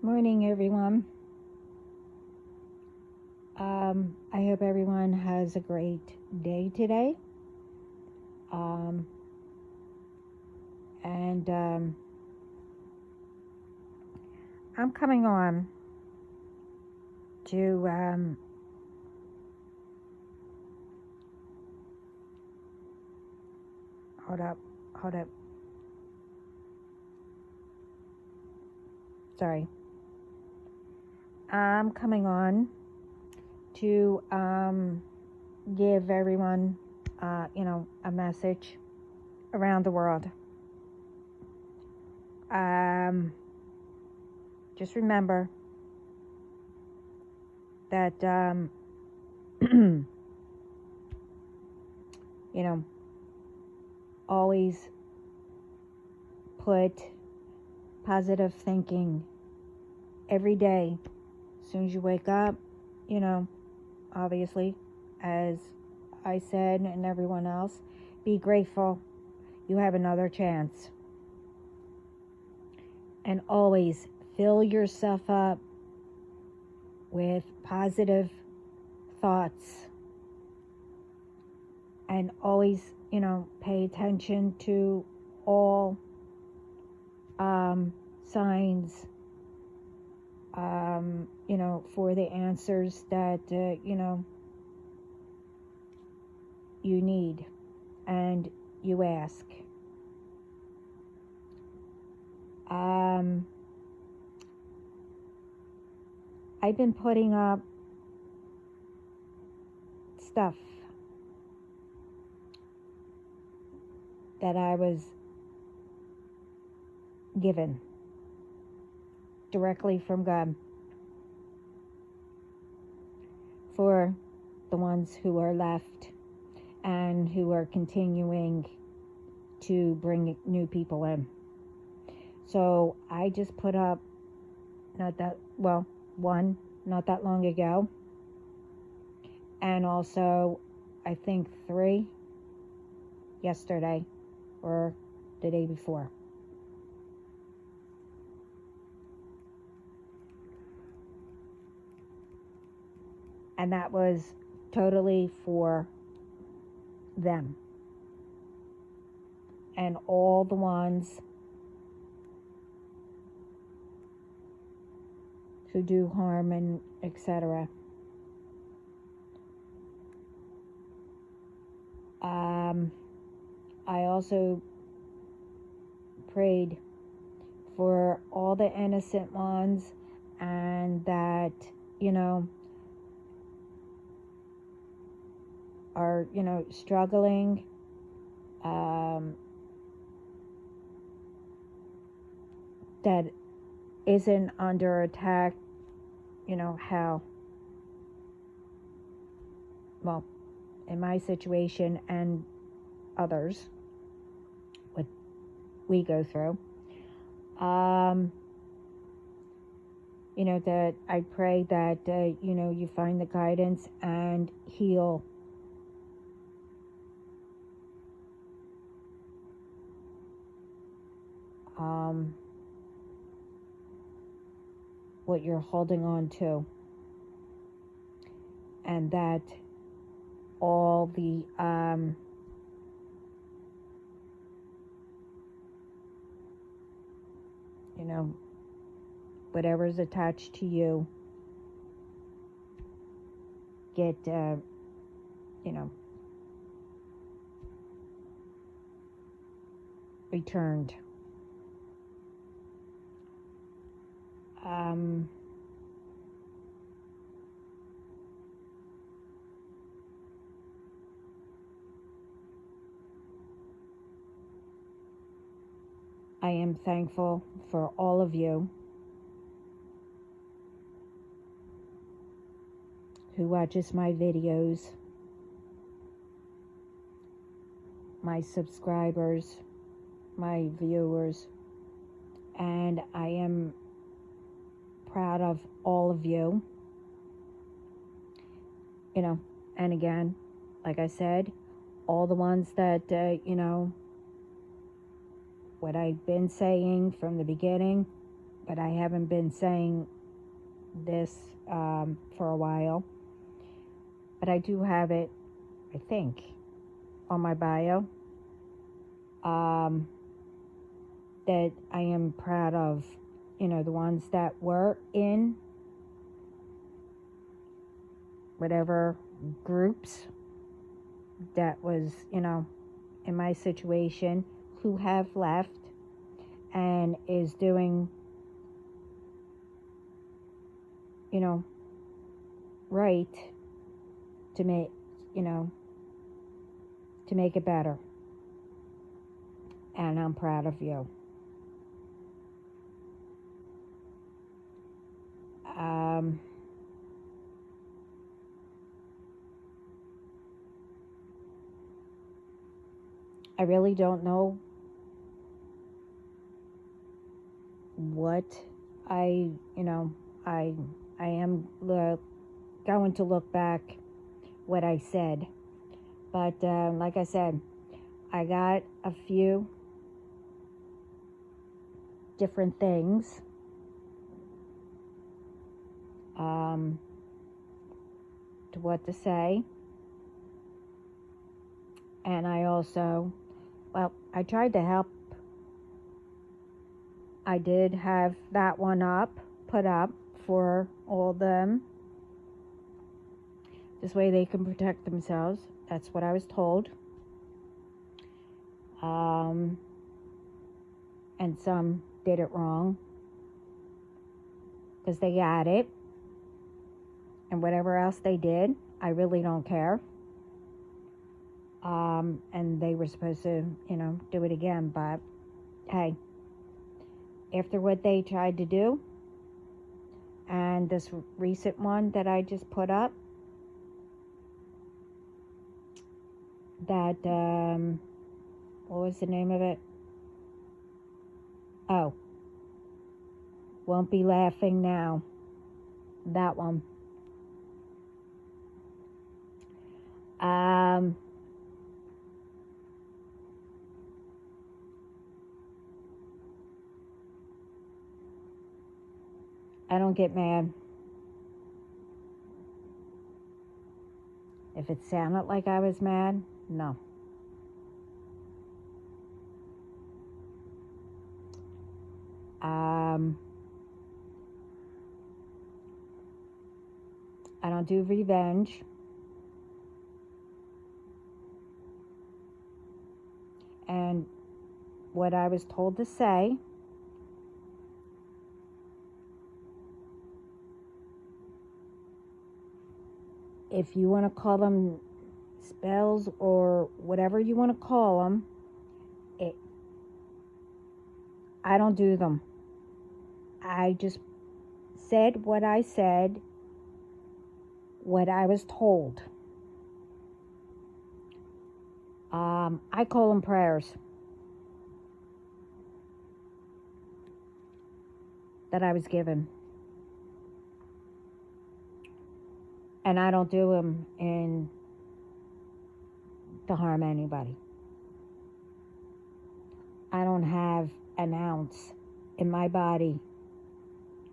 Morning, everyone. I hope everyone has a great day today. Um, and I'm coming on to hold up, hold up. Sorry. I'm coming on to give everyone, a message around the world. Just remember that, always put positive thinking every day. As soon as you wake up, obviously, as I said, and everyone else, be grateful you have another chance. And always fill yourself up with positive thoughts. And always, pay attention to all signs, for the answers that, you need and you ask. I've been putting up stuff that I was given directly from God for the ones who are left and who are continuing to bring new people in. So I just put up one not that long ago, and also I think 3 yesterday or the day before. And that was totally for them and all the ones who do harm and etc. I also prayed for all the innocent ones, and that, are, struggling, that isn't under attack, how, well, in my situation and others, what we go through, that I pray that, you find the guidance and heal what you're holding on to, and that all the whatever's attached to you get returned. I am thankful for all of you who watches my videos, my subscribers, my viewers, and I am proud of all of you. And again, like I said, all the ones that, what I've been saying from the beginning, but I haven't been saying this for a while. But I do have it, I think, on my bio, that I am proud of, the ones that were in whatever groups that was, in my situation, who have left and is doing, right to make, to make it better. And I'm proud of you. I really don't know what I am going to look back what I said. But like I said, I got a few different things to what to say. And I also, I tried to help. I did have that one put up for all of them. This way they can protect themselves. That's what I was told. And some did it wrong because they got it. And whatever else they did, I really don't care. And they were supposed to, do it again. But hey, after what they tried to do, and this recent one that I just put up, that, what was the name of it? Oh, Won't Be Laughing Now. That one. I don't get mad. If it sounded like I was mad, no. I don't do revenge. And what I was told to say, if you want to call them spells or whatever you want to call them, I don't do them. I just said what I said, what I was told. I call them prayers that I was given. And I don't do them to harm anybody. I don't have an ounce in my body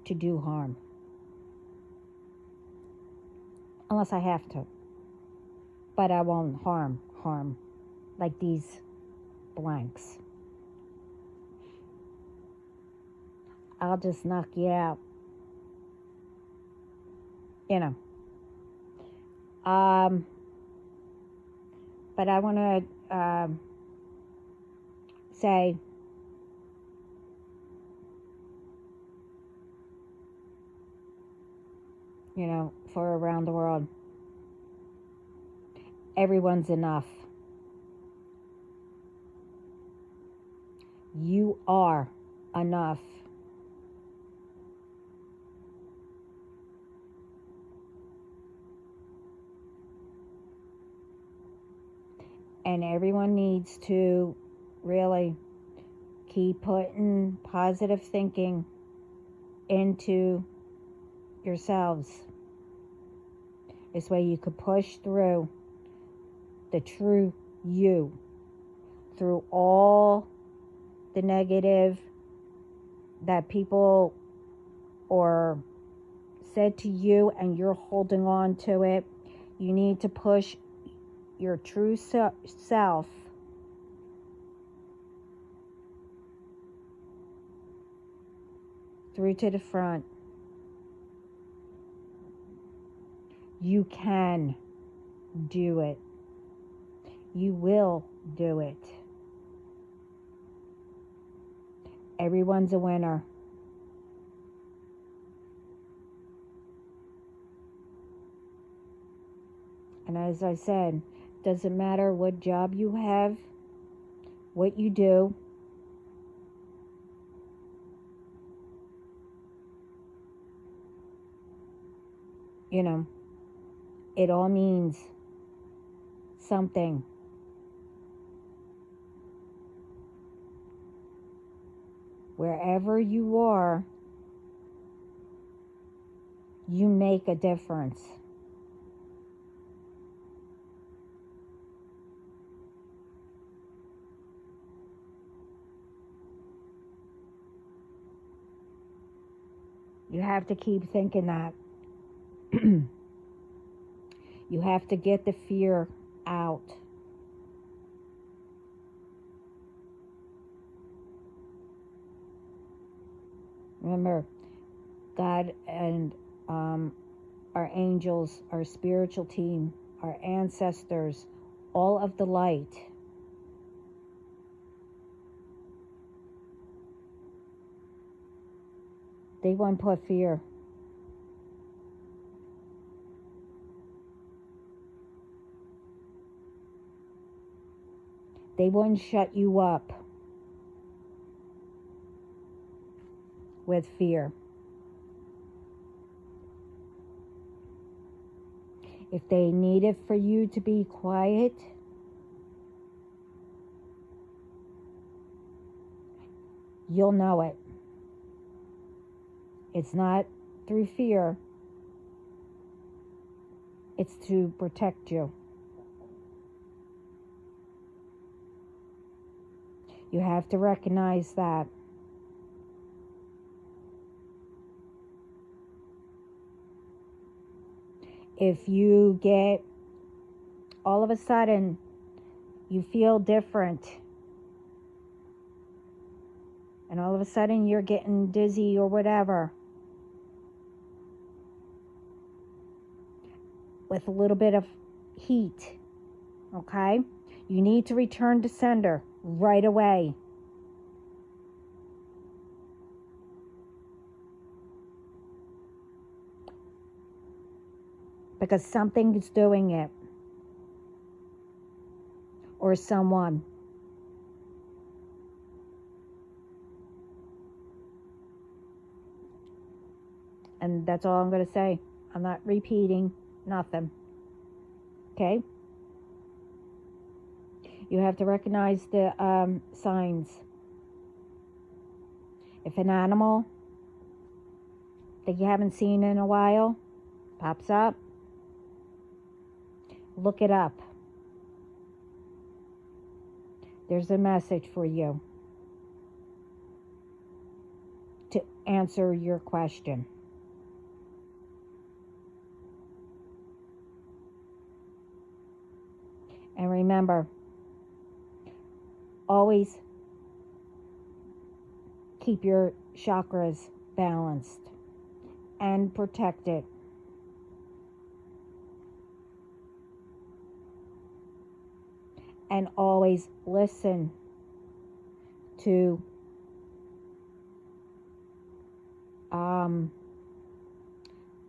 to do harm. Unless I have to. But I won't harm like these blanks. I'll just knock you out. But I want to say, for around the world, everyone's enough. You are enough. And everyone needs to really keep putting positive thinking into yourselves. This way you could push through the true you, through all the negative that people or said to you and you're holding on to it, you need to push your true self through to the front. You can do it. You will do it. Everyone's a winner. And as I said, doesn't matter what job you have, what you do. You know, it all means something. Wherever you are, you make a difference. You have to keep thinking that. You have to get the fear out. Remember, God and our angels, our spiritual team, our ancestors, all of the light. They won't put fear. They wouldn't shut you up with fear. If they needed for you to be quiet, you'll know it. It's not through fear. It's to protect you. You have to recognize that. If you get, all of a sudden, you feel different, and all of a sudden you're getting dizzy or whatever, with a little bit of heat, okay? You need to return to sender right away. Because something is doing it. Or someone. And that's all I'm going to say. I'm not repeating nothing. Okay? You have to recognize the signs. If an animal that you haven't seen in a while pops up, look it up. There's a message for you to answer your question. And remember, always keep your chakras balanced and protected. And always listen to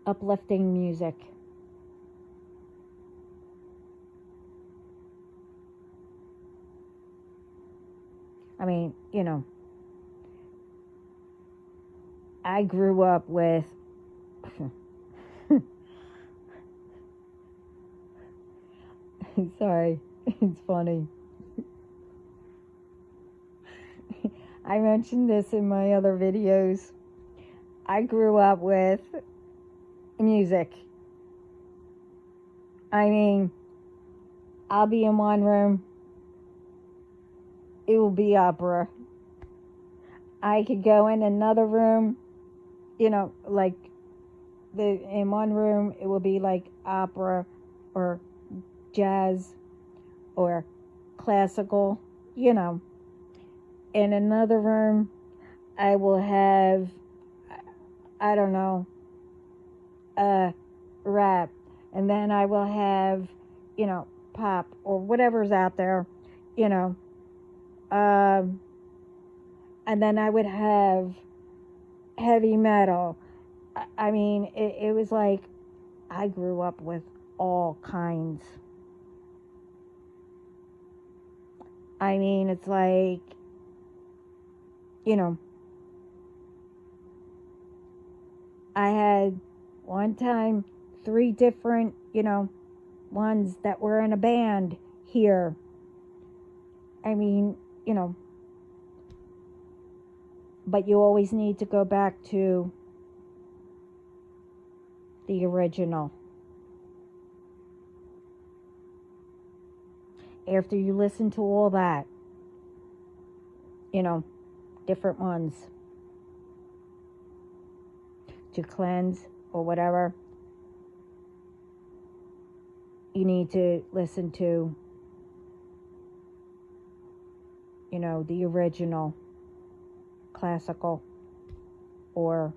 uplifting music. I mean, you know, I grew up with sorry, it's funny. I mentioned this in my other videos. I grew up with music. I mean, I'll be in one room, it will be opera. I could go in another room, like in one room it will be like opera or jazz or classical, you know. In another room I will have, I don't know, rap, and then I will have, pop or whatever's out there, you know. Um, and then I would have heavy metal. I mean, it was like I grew up with all kinds. I mean, it's like, you know, I had one time 3 different, ones that were in a band here. I mean, but you always need to go back to the original. After you listen to all that, different ones to cleanse or whatever, you need to listen to, the original classical or,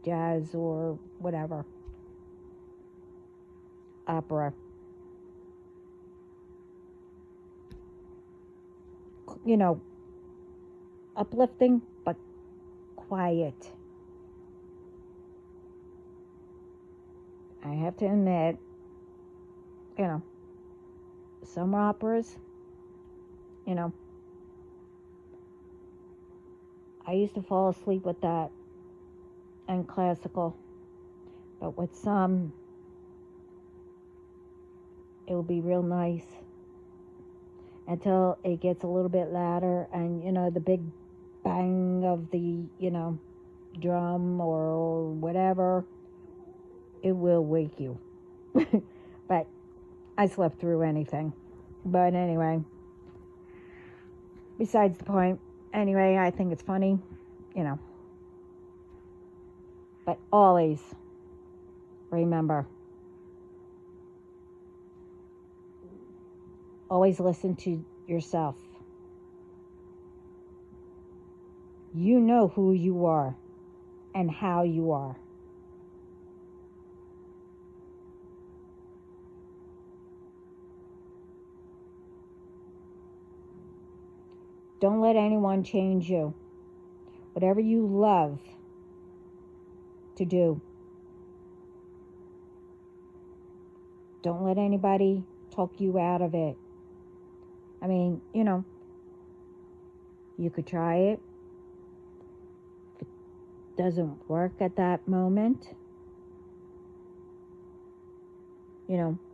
jazz or whatever, opera. Uplifting but quiet. I have to admit, some operas, I used to fall asleep with that and classical, but with some, it will be real nice until it gets a little bit louder and, the big bang of the, drum or whatever, it will wake you. But I slept through anything. But anyway, besides the point. Anyway, I think it's funny, But always remember, always listen to yourself. You know who you are and how you are. Don't let anyone change you. Whatever you love to do, don't let anybody talk you out of it. I mean, you could try it. If it doesn't work at that moment,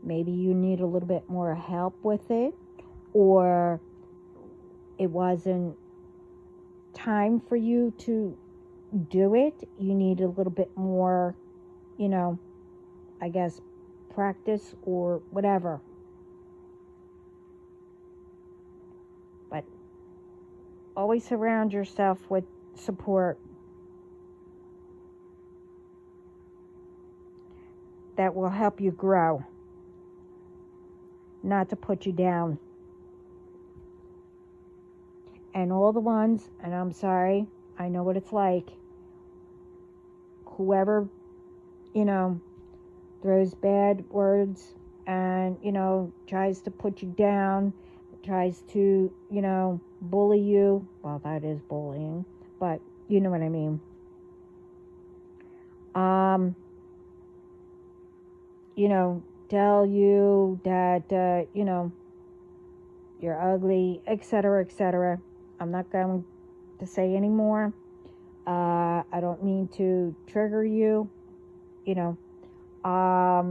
maybe you need a little bit more help with it, or it wasn't time for you to do it. You need a little bit more, I guess, practice or whatever. But always surround yourself with support that will help you grow, not to put you down. And all the ones, and I'm sorry, I know what it's like, whoever, throws bad words and, tries to put you down, tries to, bully you. Well, that is bullying, but you know what I mean. Tell you that, you're ugly, etc., etc. I'm not going to say anymore. I don't mean to trigger you, I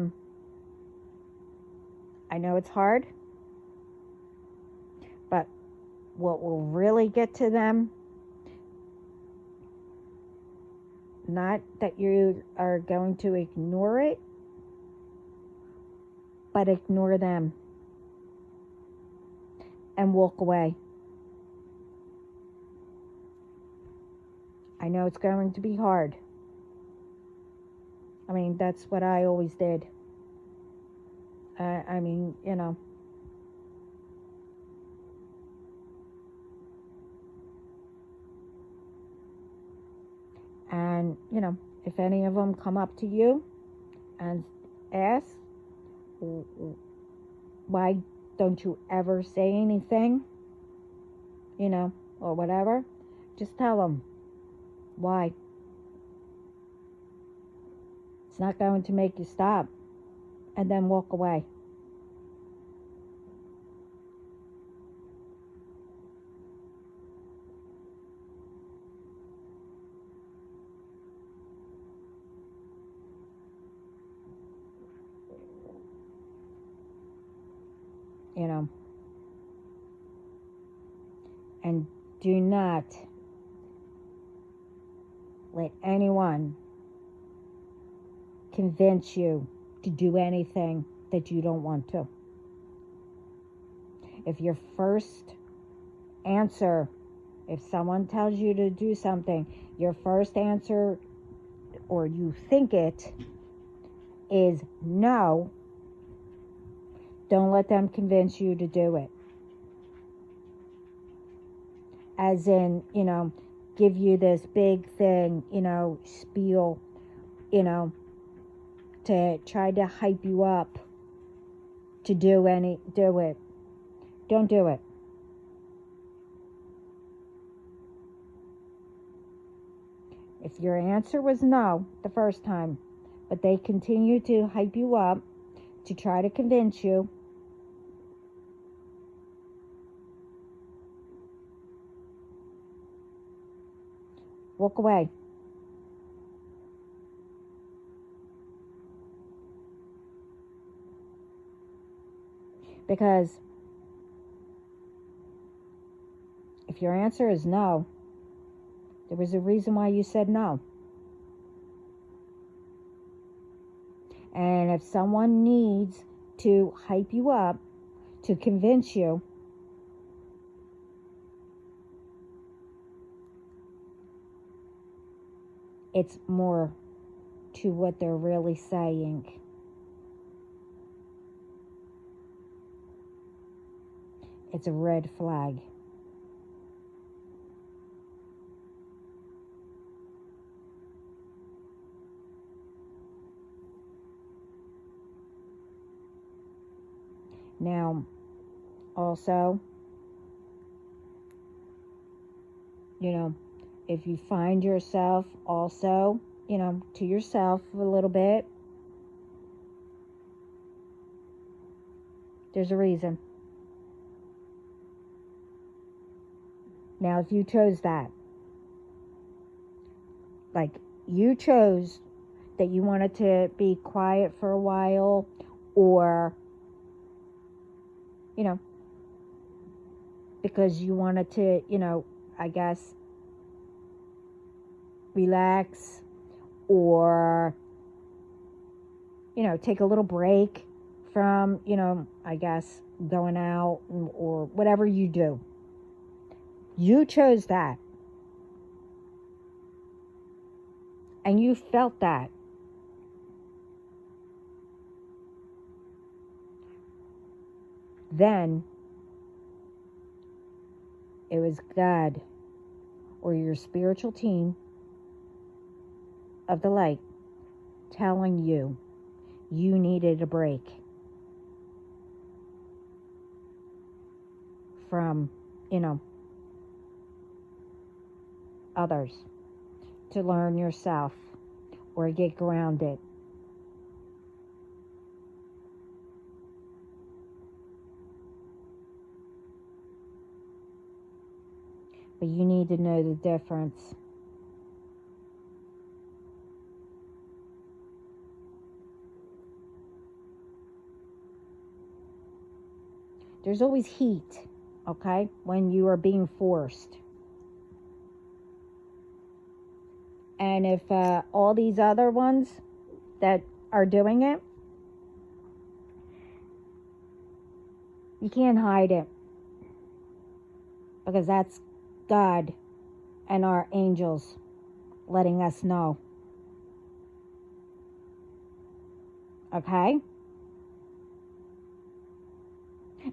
know it's hard, but what will really get to them, not that you are going to ignore it, but ignore them and walk away. I know it's going to be hard. I mean, that's what I always did. I mean, you know. And, you know, if any of them come up to you and ask, why don't you ever say anything, you know, or whatever, just tell them why. It's not going to make you stop, and then walk away. You know, and do not let anyone convince you to do anything that you don't want to. If your first answer, if someone tells you to do something, your first answer, or you think it, is no, don't let them convince you to do it. As in, you know, give you this big thing, you know, spiel, you know, to try to hype you up to do it. Don't do it. If your answer was no the first time, but they continue to hype you up to try to convince you, walk away. Because if your answer is no, there was a reason why you said no. And if someone needs to hype you up to convince you, it's more to what they're really saying. It's a red flag. Now, also, you know, if you find yourself also, you know, to yourself a little bit, there's a reason. Now, if you chose that, like you chose that you wanted to be quiet for a while, or, you know, because you wanted to, you know, I guess, relax, or, you know, take a little break from, you know, I guess, going out or whatever you do. You chose that. And you felt that. Then it was God or your spiritual team of the light telling you you needed a break from, you know, others, to learn yourself or get grounded. But you need to know the difference. There's always heat, okay, when you are being forced. And if all these other ones that are doing it, you can't hide it. Because that's God and our angels letting us know. Okay?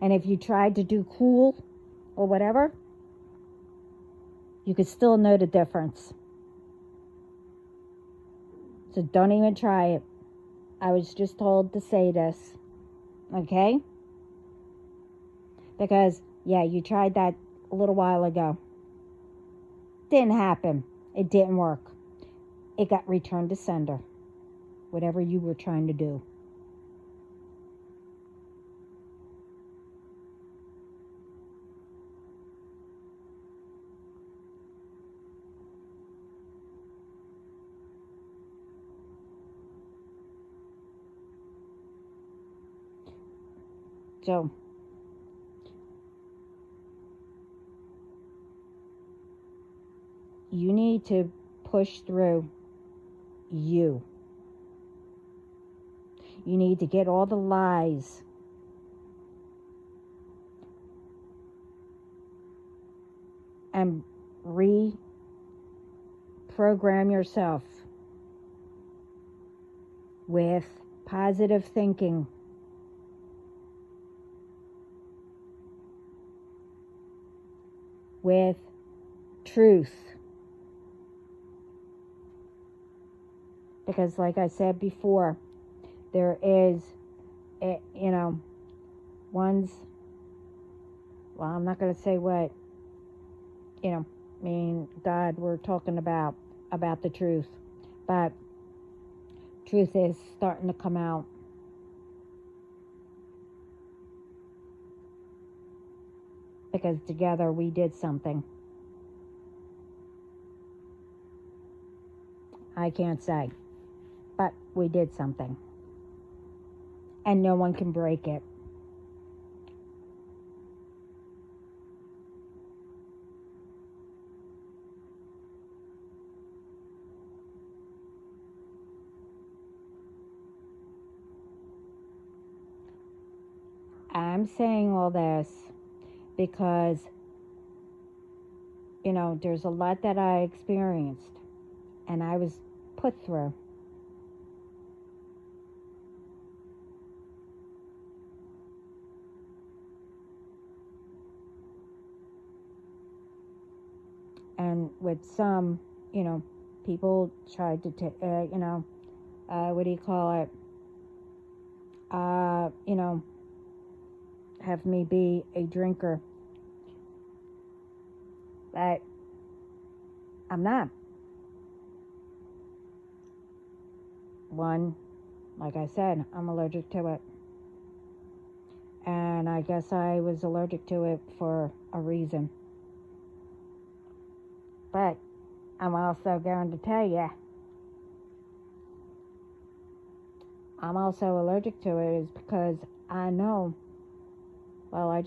And if you tried to do cool or whatever, you could still know the difference. So don't even try it. I was just told to say this. Okay? Because, yeah, you tried that a little while ago. Didn't happen. It didn't work. It got returned to sender. Whatever you were trying to do. So, you need to push through you. You need to get all the lies and reprogram yourself with positive thinking. With truth. Because like I said before, there is, one's, well, I'm not going to say what, God, we're talking about the truth. But truth is starting to come out. Because together we did something. I can't say. But we did something. And no one can break it. I'm saying all this because, there's a lot that I experienced and I was put through. And with some, people tried to, what do you call it? Have me be a drinker. But I'm not. One, like I said, I'm allergic to it. And I guess I was allergic to it for a reason. But I'm also going to tell you, I'm also allergic to it is because I know, I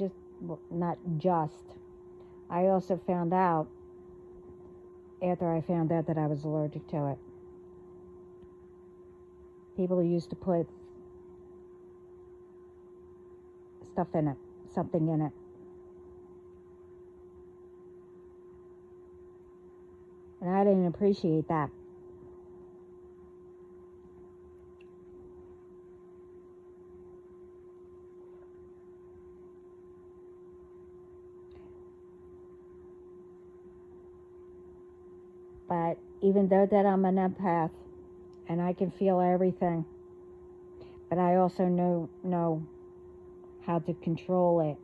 also found out after I found out that I was allergic to it. People used to put stuff in it, something in it. And I didn't appreciate that. But even though that I'm an empath and I can feel everything, but I also know how to control it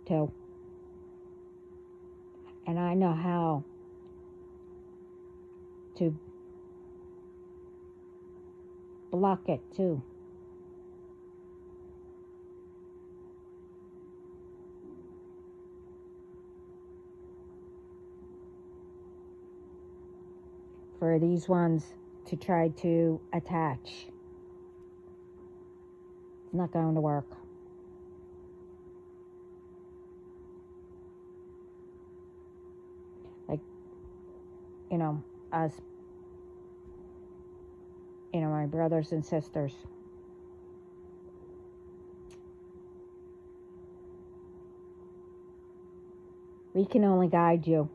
too. And I know how to block it too. For these ones to try to attach. It's not going to work. Like, us, my brothers and sisters. We can only guide you.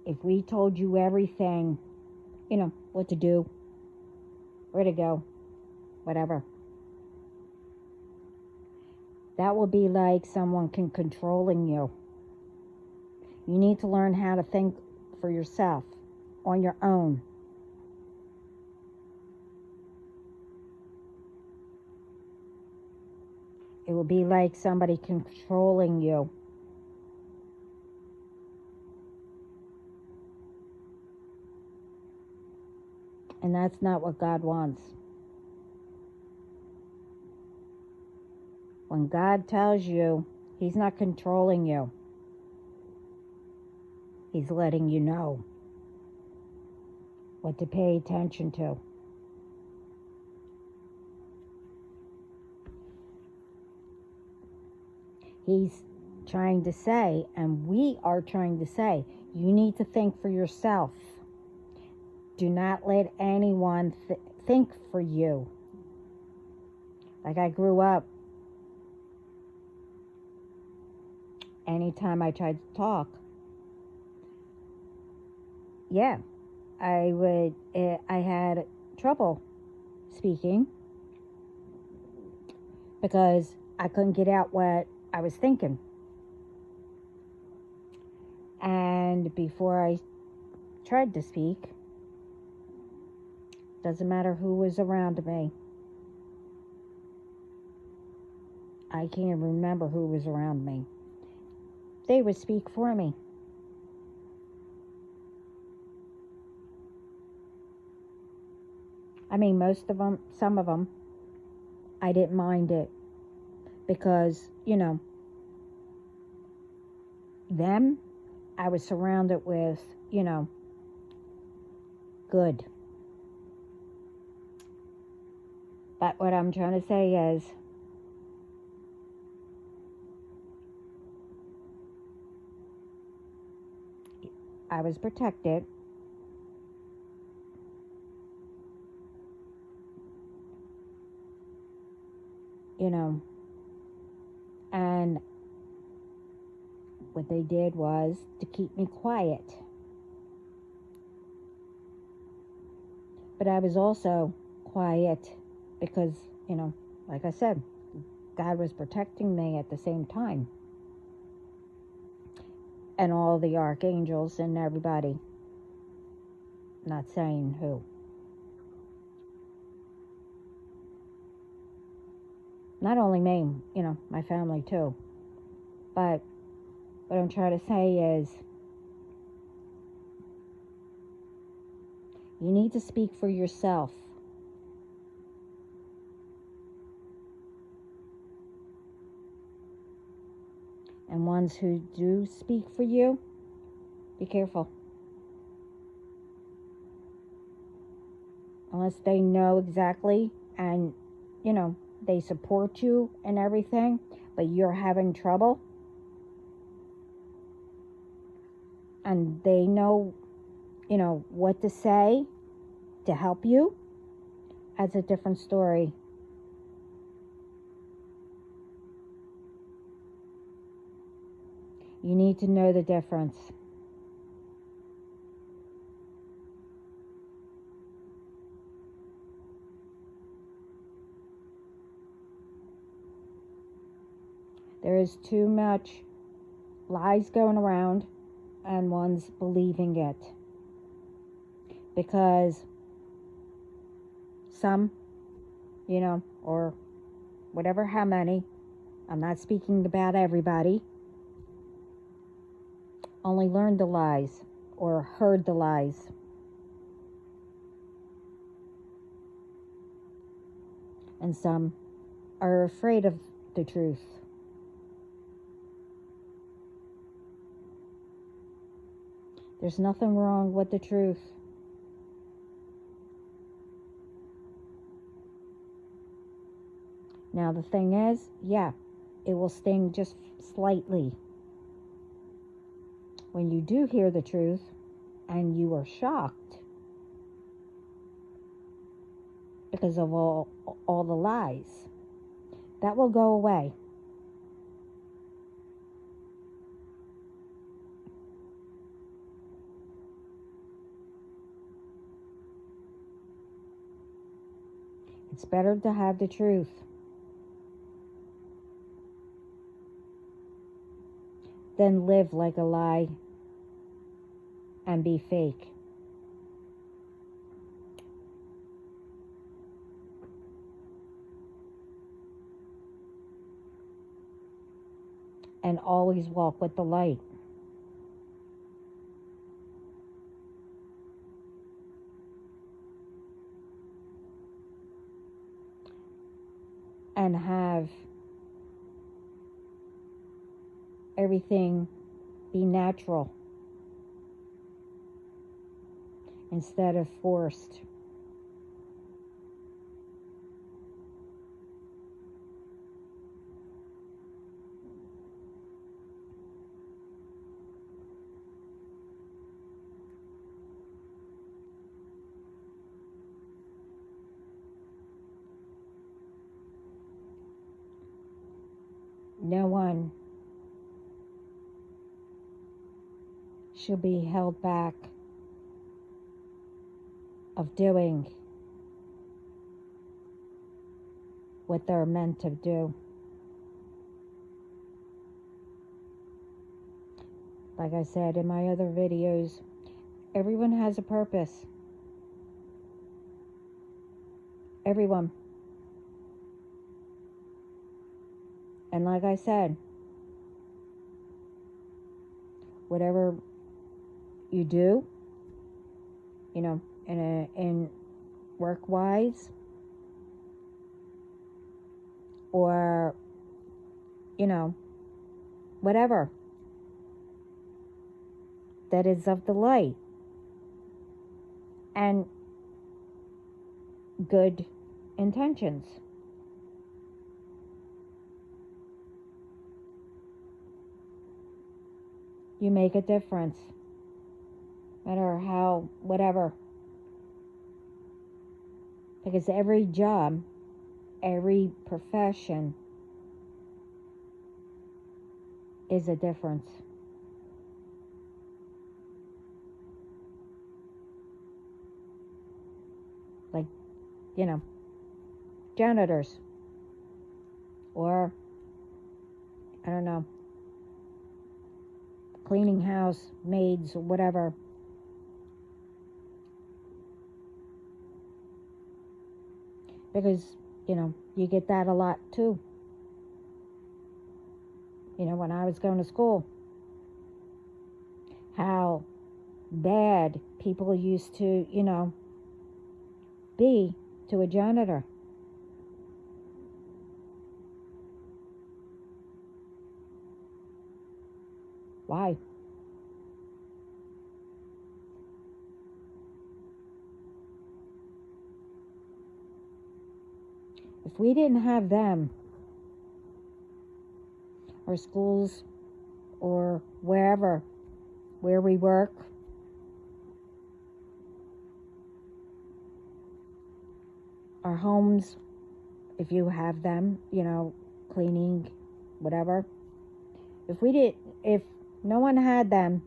if we told you everything, what to do, where to go, whatever, that will be like someone controlling you. You need to learn how to think for yourself on your own. It will be like somebody controlling you. And that's not what God wants. When God tells you He's not controlling you, He's letting you know what to pay attention to. He's trying to say, and we are trying to say, you need to think for yourself. Do not let anyone think for you. Like I grew up, anytime I tried to talk, I had trouble speaking because I couldn't get out what I was thinking. And before I tried to speak, doesn't matter who was around me. I can't remember who was around me. They would speak for me. I mean, most of them, some of them, I didn't mind it because, them, I was surrounded with, good. But what I'm trying to say is, I was protected. And what they did was to keep me quiet. But I was also quiet because, like I said, God was protecting me at the same time. And all the archangels and everybody. Not saying who. Not only me, my family too. But what I'm trying to say is, you need to speak for yourself. And ones who do speak for you, be careful. Unless they know exactly and, they support you and everything, but you're having trouble. And they know, what to say to help you. That's a different story. You need to know the difference. There is too much lies going around and one's believing it. Because some, or whatever, how many, I'm not speaking about everybody, only learned the lies or heard the lies. And some are afraid of the truth. There's nothing wrong with the truth. Now the thing is, it will sting just slightly. When you do hear the truth and you are shocked because of all the lies, that will go away. It's better to have the truth than live like a lie and be fake. And always walk with the light. And have everything be natural instead of forced. No one should be held back of doing what they're meant to do. Like I said in my other videos, everyone has a purpose. Everyone. And like I said, whatever you do, in work-wise, or, whatever, that is of the light and good intentions. You make a difference, no matter how, whatever. Because every job, every profession is a difference. Like, janitors, or, I don't know, cleaning house, maids, or whatever. Because, you get that a lot too. When I was going to school, how bad people used to, be to a janitor. Why? If we didn't have them, or schools, or wherever, where we work, our homes, if you have them, cleaning, whatever. If no one had them,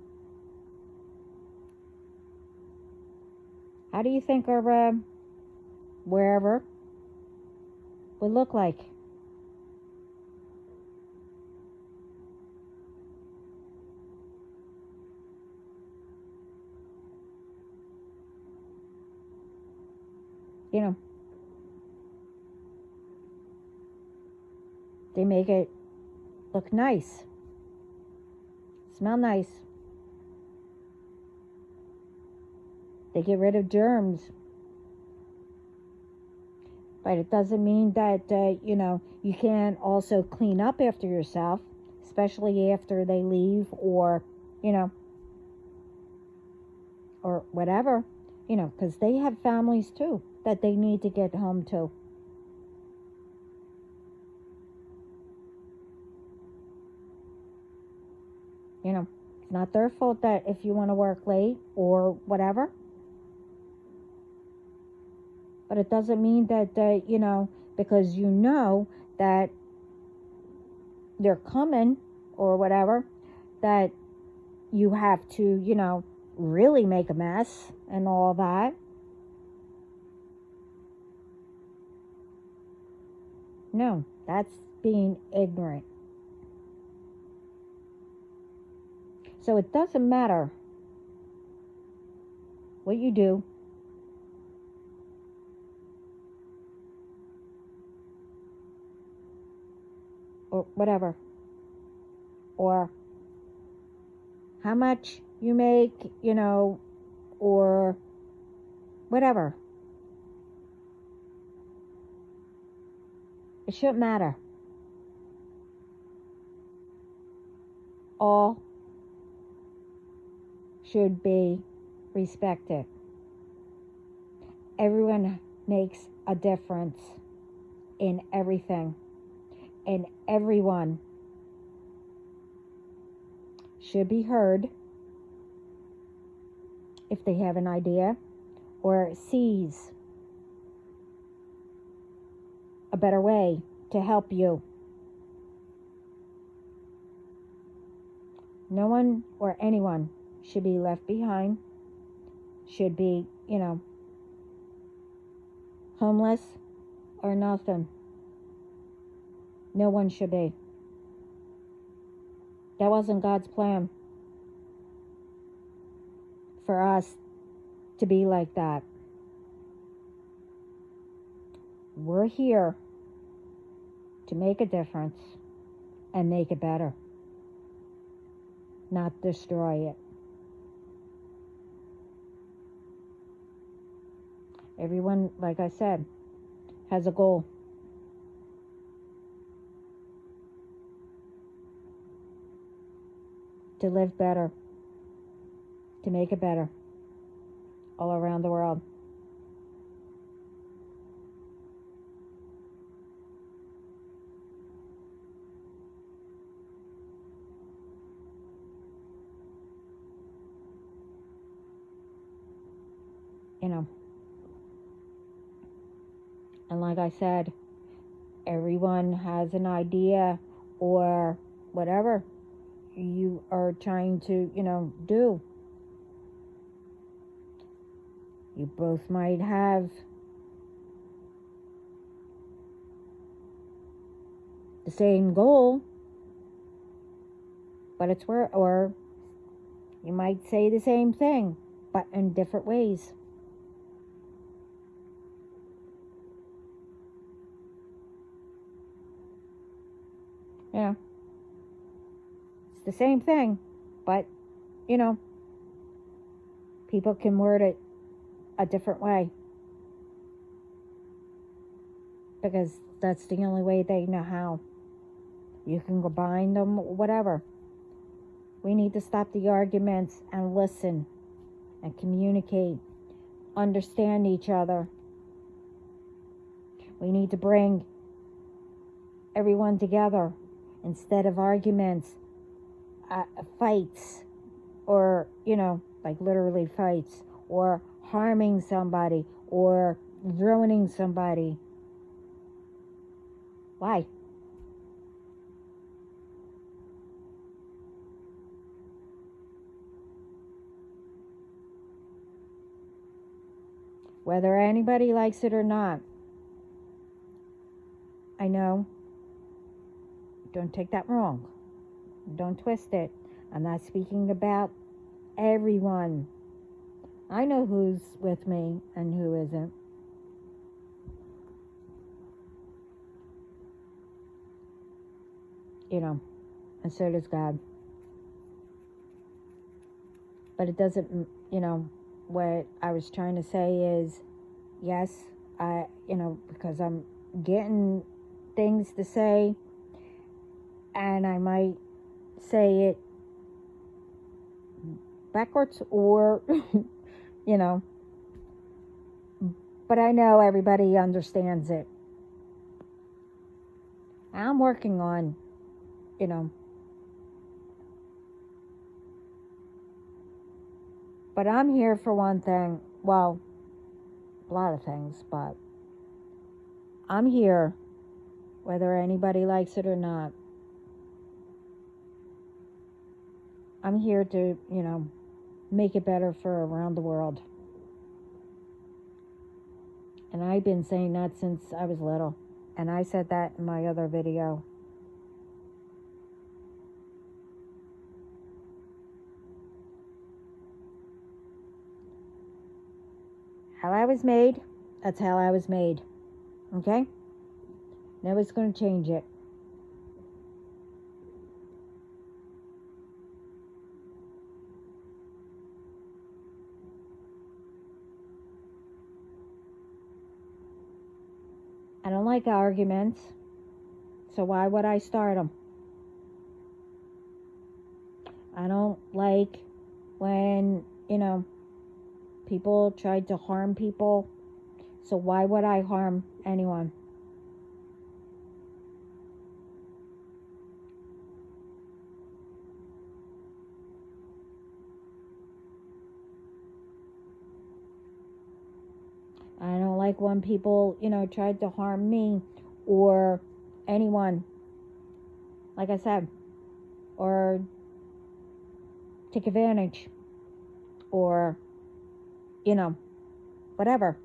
how do you think our, wherever, would look like? They make it look nice, smell nice. They get rid of germs. But it doesn't mean that, you can't also clean up after yourself, especially after they leave, or, or whatever, because they have families too that they need to get home to. It's not their fault that if you want to work late or whatever. But it doesn't mean that, because that they're coming or whatever, that you have to, really make a mess and all that. No, that's being ignorant. So it doesn't matter what you do, or whatever, or how much you make, or whatever. It shouldn't matter. All should be respected. Everyone makes a difference in everything, and everyone should be heard if they have an idea or sees a better way to help you. No one or anyone should be left behind, should be, homeless or nothing. No one should be. That wasn't God's plan for us to be like that. We're here to make a difference and make it better, not destroy it. Everyone, like I said, has a goal. To live better, to make it better, all around the world. And like I said, everyone has an idea or whatever you are trying to, do. You both might have the same goal, but or you might say the same thing, but in different ways. It's the same thing, but, people can word it a different way. Because that's the only way they know how. You can combine them, whatever. We need to stop the arguments and listen and communicate, understand each other. We need to bring everyone together instead of arguments, fights, or, like literally fights, or harming somebody, or ruining somebody. Why? Whether anybody likes it or not, I know, don't take that wrong. Don't twist it. I'm not speaking about everyone. I know who's with me and who isn't. And so does God. But it doesn't, what I was trying to say is, yes, because I'm getting things to say, and I might say it backwards or, but I know everybody understands it. I'm working on, but I'm here for one thing. Well, a lot of things, but I'm here whether anybody likes it or not. I'm here to, make it better for around the world. And I've been saying that since I was little. And I said that in my other video. How I was made, that's how I was made. Okay? Nobody's going to change it. I don't like arguments, so why would I start them? I don't like when, people tried to harm people, so why would I harm anyone? I don't like when people, tried to harm me or anyone, like I said, or take advantage or, whatever.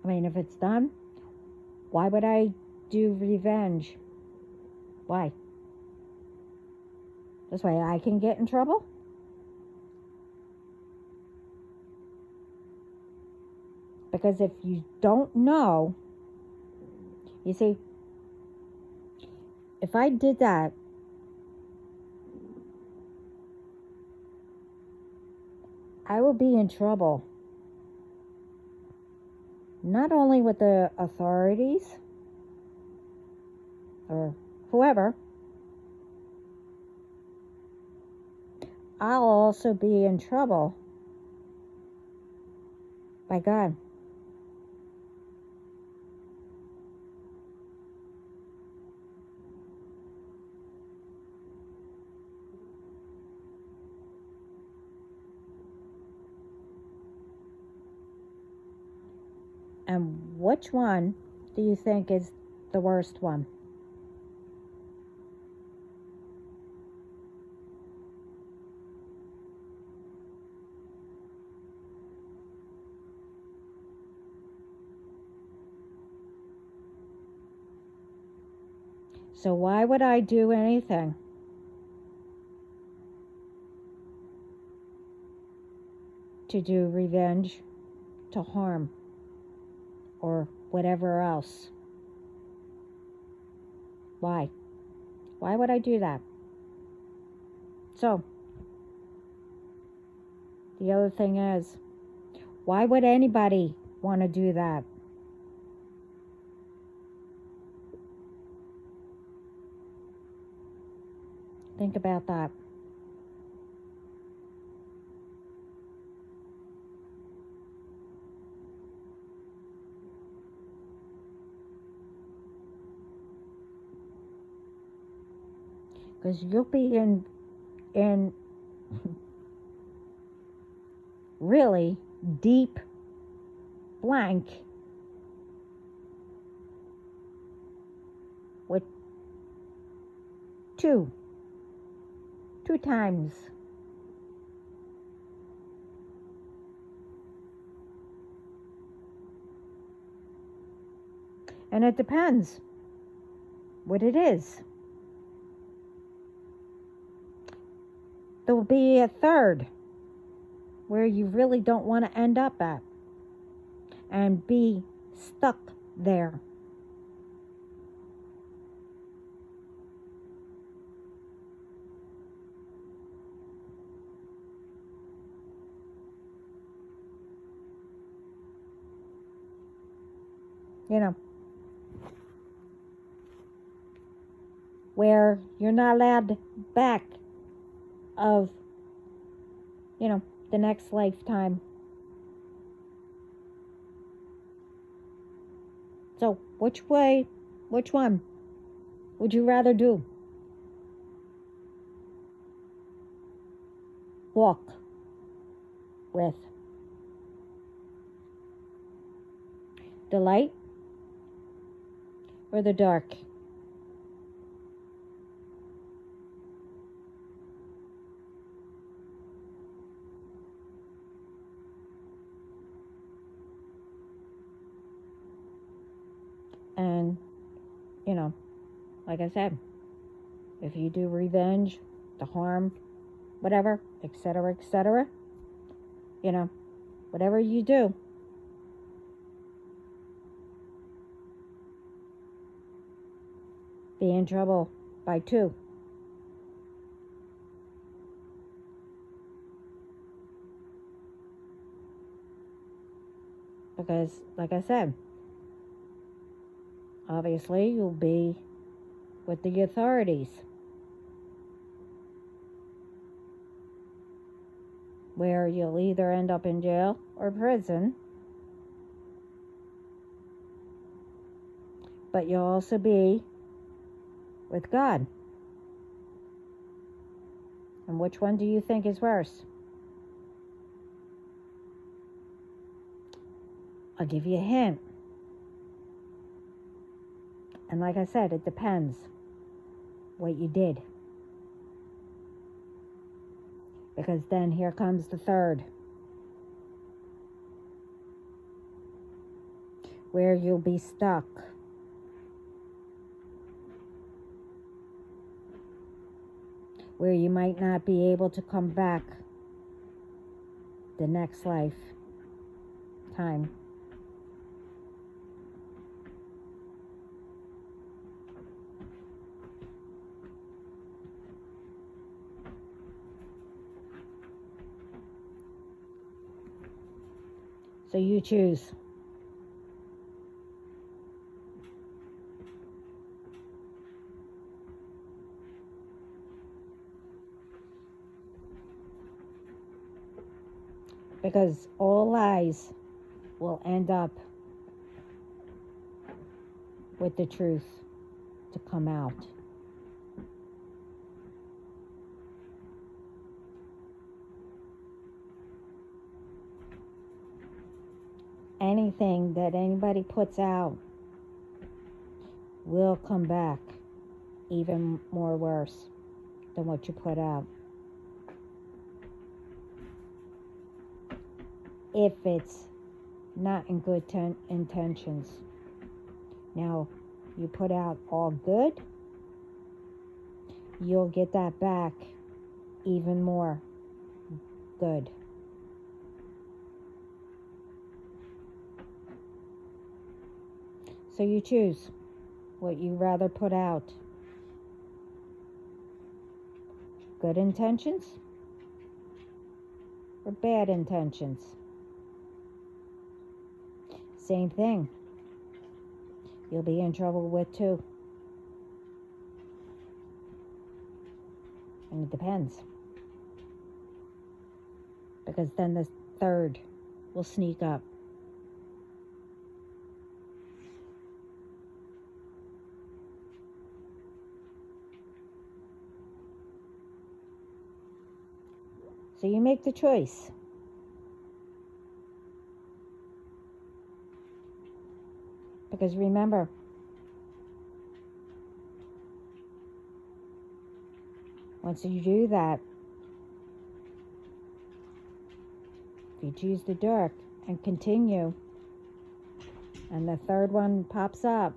I mean, if it's done, why would I do revenge? Why? This way I can get in trouble? Because if you don't know, you see, if I did that, I will be in trouble. Not only with the authorities or whoever, I'll also be in trouble by God. And which one do you think is the worst one? So why would I do anything to do revenge, to harm, or whatever else? Why? Why would I do that? So, the other thing is, why would anybody want to do that? Think about that. Because you'll be in really deep blank with two times. And it depends what it is. There will be a third where you really don't want to end up at and be stuck there. Where you're not allowed back of, the next lifetime. So, which one would you rather do? Walk with the light or the dark? you know, like I said, if you do revenge, the harm, whatever, etc., you know, whatever you do, be in trouble by two. Because, like I said, obviously you'll be with the authorities, where you'll either end up in jail or prison, but you'll also be with God. And which one do you think is worse? I'll give you a hint. And like I said, it depends what you did. Because then here comes the third, where you'll be stuck. Where you might not be able to come back the next lifetime. So you choose. Because all lies will end up with the truth to come out. Anything that anybody puts out will come back even more worse than what you put out. If it's not in good intentions. Now, you put out all good, you'll get that back even more good. So you choose what you rather put out. Good intentions or bad intentions? Same thing. You'll be in trouble with too. And it depends. Because then the third will sneak up. So you make the choice. Because remember, once you do that, if you choose the dark and continue, and the third one pops up,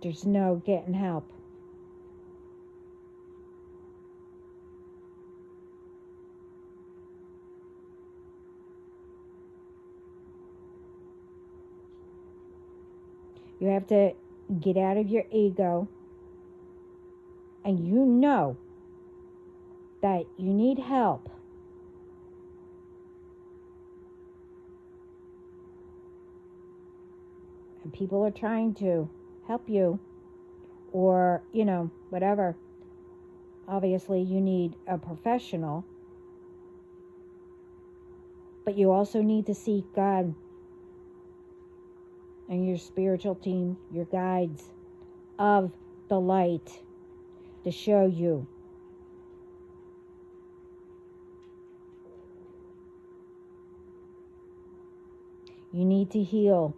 there's no getting help. You have to get out of your ego, and you know that you need help. And people are trying to help you, or, whatever. Obviously, you need a professional, but you also need to seek God and your spiritual team, your guides of the light, to show you. You need to heal.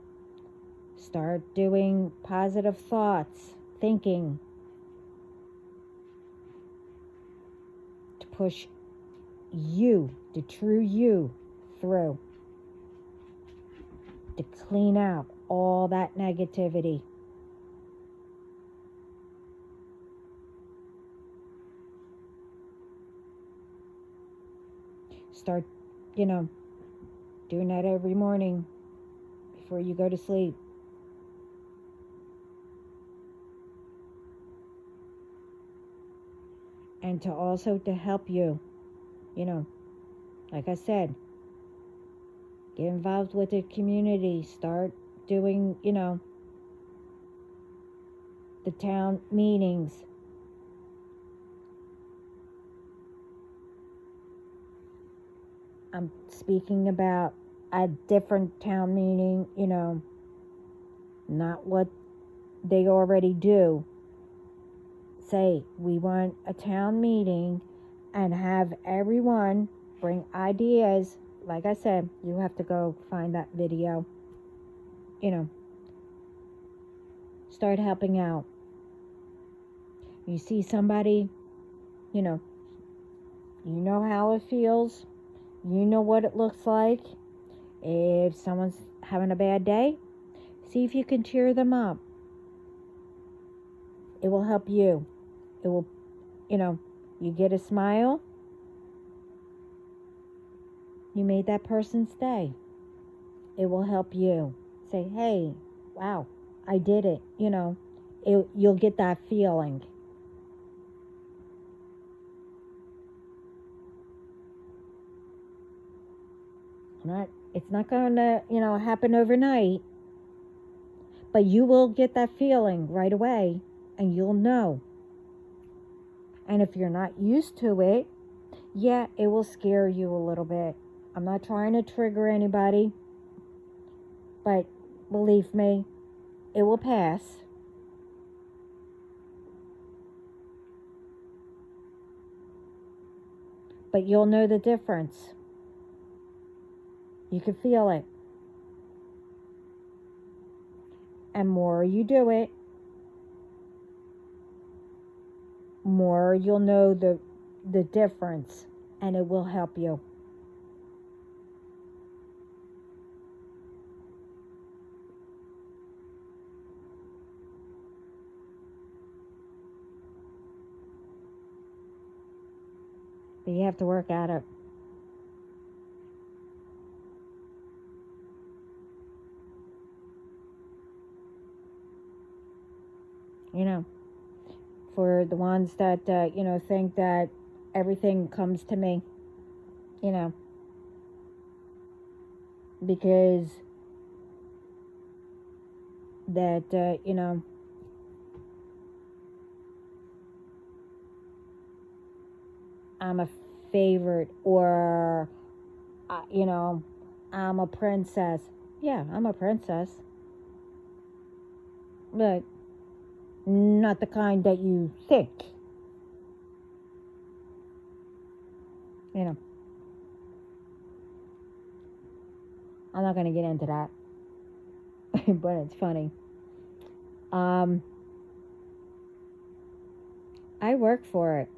Start doing positive thoughts, thinking, to push you, the true you, through. to clean out all that negativity. Start, doing that every morning before you go to sleep. And to also to help you, like I said, get involved with the community. Start doing, the town meetings. I'm speaking about a different town meeting, not what they already do. Say, we want a town meeting and have everyone bring ideas. Like I said, you have to go find that video. Start helping out. You see somebody, you know how it feels. You know what it looks like. If someone's having a bad day, see if you can cheer them up. It will help you. It will, you get a smile. You made that person's day. It will help you. Say, hey, wow, I did it. You'll get that feeling. It's not going to, happen overnight. But you will get that feeling right away, and you'll know. And if you're not used to it, yeah, it will scare you a little bit. I'm not trying to trigger anybody, but believe me, it will pass. But you'll know the difference. You can feel it. And more you do it, more you'll know the difference, and it will help you. But you have to work at it. For the ones that, think that everything comes to me, because that, I'm a favorite, or, I'm a princess. Yeah, I'm a princess. But not the kind that you think. I'm not going to get into that. But it's funny. I work for it.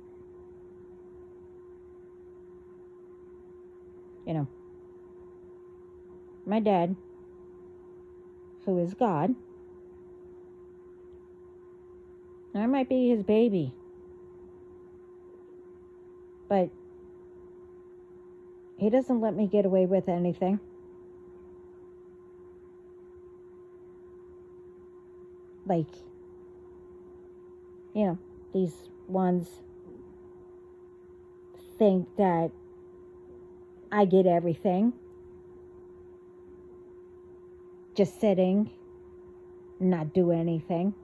My dad, who is God, I might be his baby, but he doesn't let me get away with anything. Like, these ones think that I get everything just sitting, not do anything.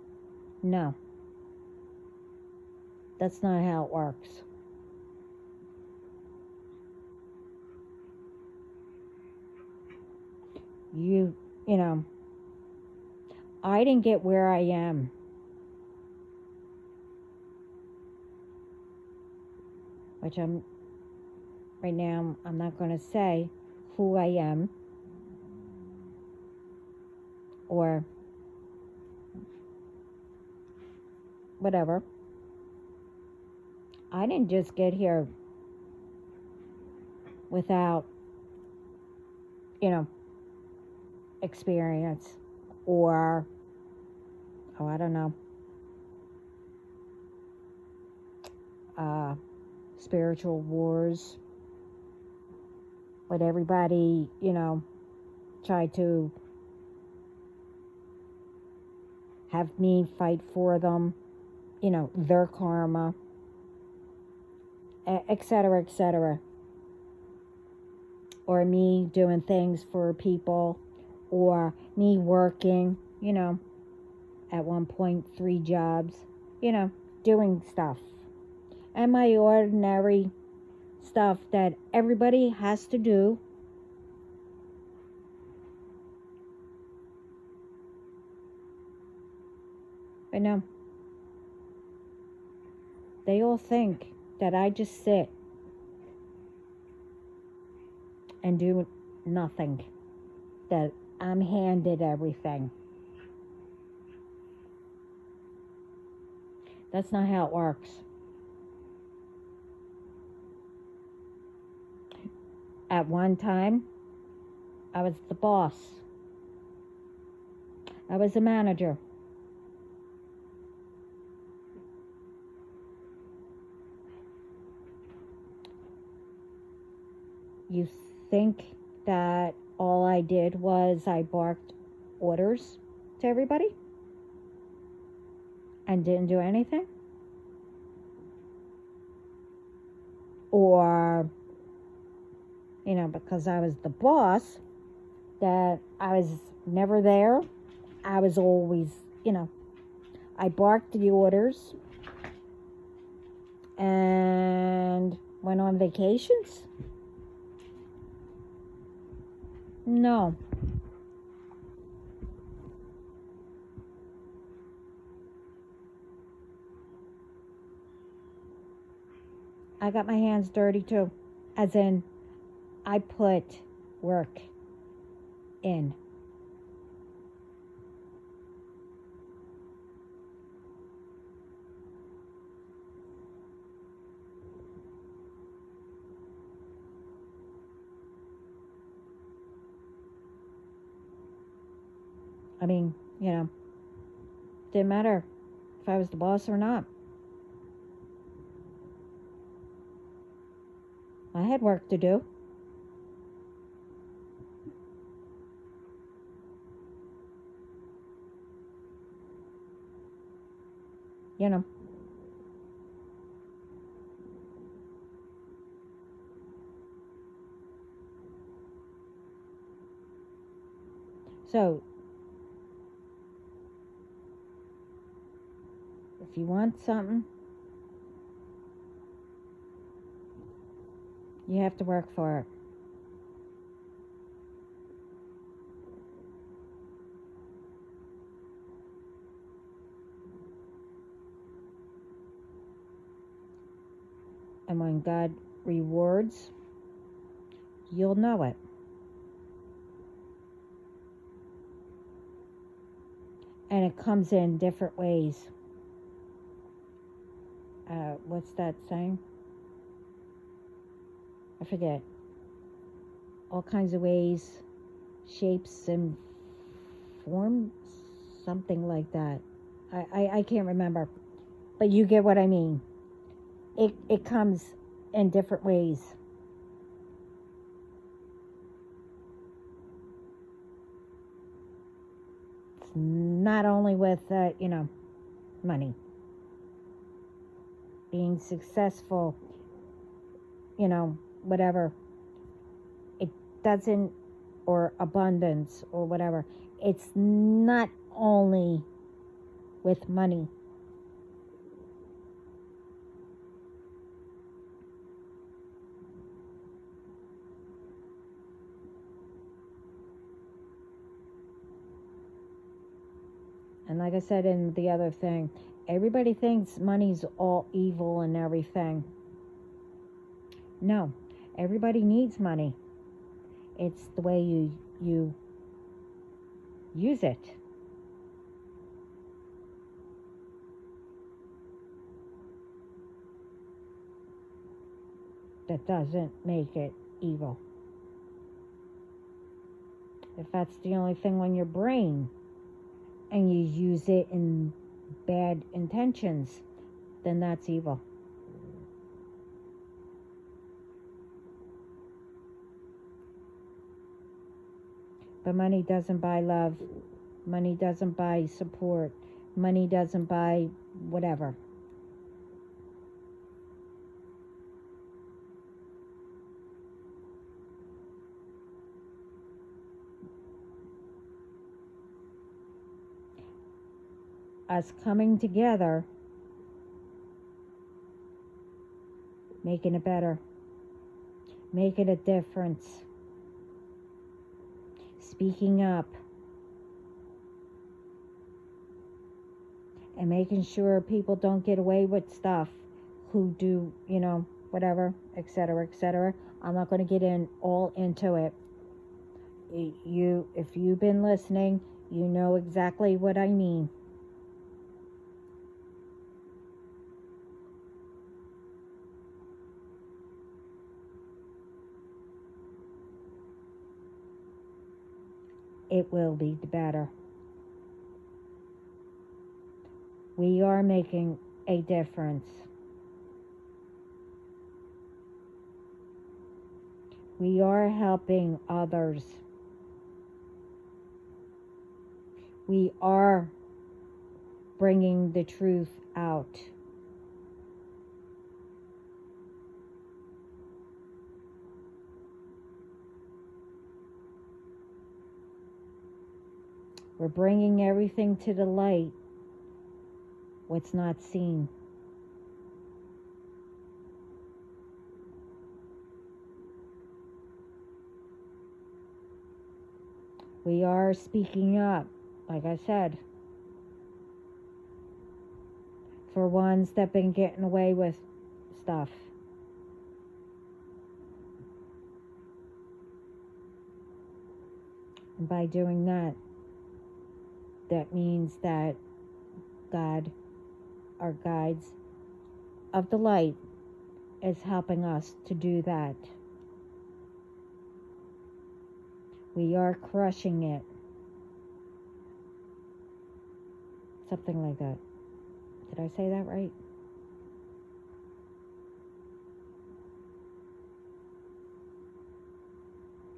No. That's not how it works. I didn't get where I am. Which right now, I'm not going to say who I am or whatever. I didn't just get here without, experience, or, oh, I don't know, spiritual wars, but everybody, tried to have me fight for them, their karma, etc., etc. Or me doing things for people, or me working, at one point 3 jobs, doing stuff. And my ordinary stuff that everybody has to do. But no, they all think that I just sit and do nothing, that I'm handed everything. That's not how it works. At one time, I was the boss. I was a manager. You think that all I did was I barked orders to everybody and didn't do anything? Or, because I was the boss, that I was never there. I was always, I barked the orders and went on vacations? No. I got my hands dirty too. As in, I put work in. I mean, didn't matter if I was the boss or not. I had work to do. So, if you want something, you have to work for it. And when God rewards, you'll know it. And it comes in different ways. What's that saying? I forget. All kinds of ways, shapes and forms, something like that. I can't remember. But you get what I mean. It comes in different ways. It's not only with, money. Being successful, whatever. It doesn't, or abundance, or whatever. It's not only with money. And like I said in the other thing, everybody thinks money's all evil and everything. No, everybody needs money. It's the way you use it. That doesn't make it evil. If that's the only thing on your brain and you use it in bad intentions, then that's evil. But money doesn't buy love. Money doesn't buy support. Money doesn't buy whatever. Us coming together, making it better, making a difference, speaking up, and making sure people don't get away with stuff who do, whatever, etc., etc. I'm not going to get all into it. If you've been listening, you know exactly what I mean. It will be better. We are making a difference. We are helping others. We are bringing the truth out. We're bringing everything to the light, what's not seen. We are speaking up, like I said, for ones that have been getting away with stuff. And by doing that, that means that God, our guides of the light, is helping us to do that. We are crushing it. Something like that. Did I say that right?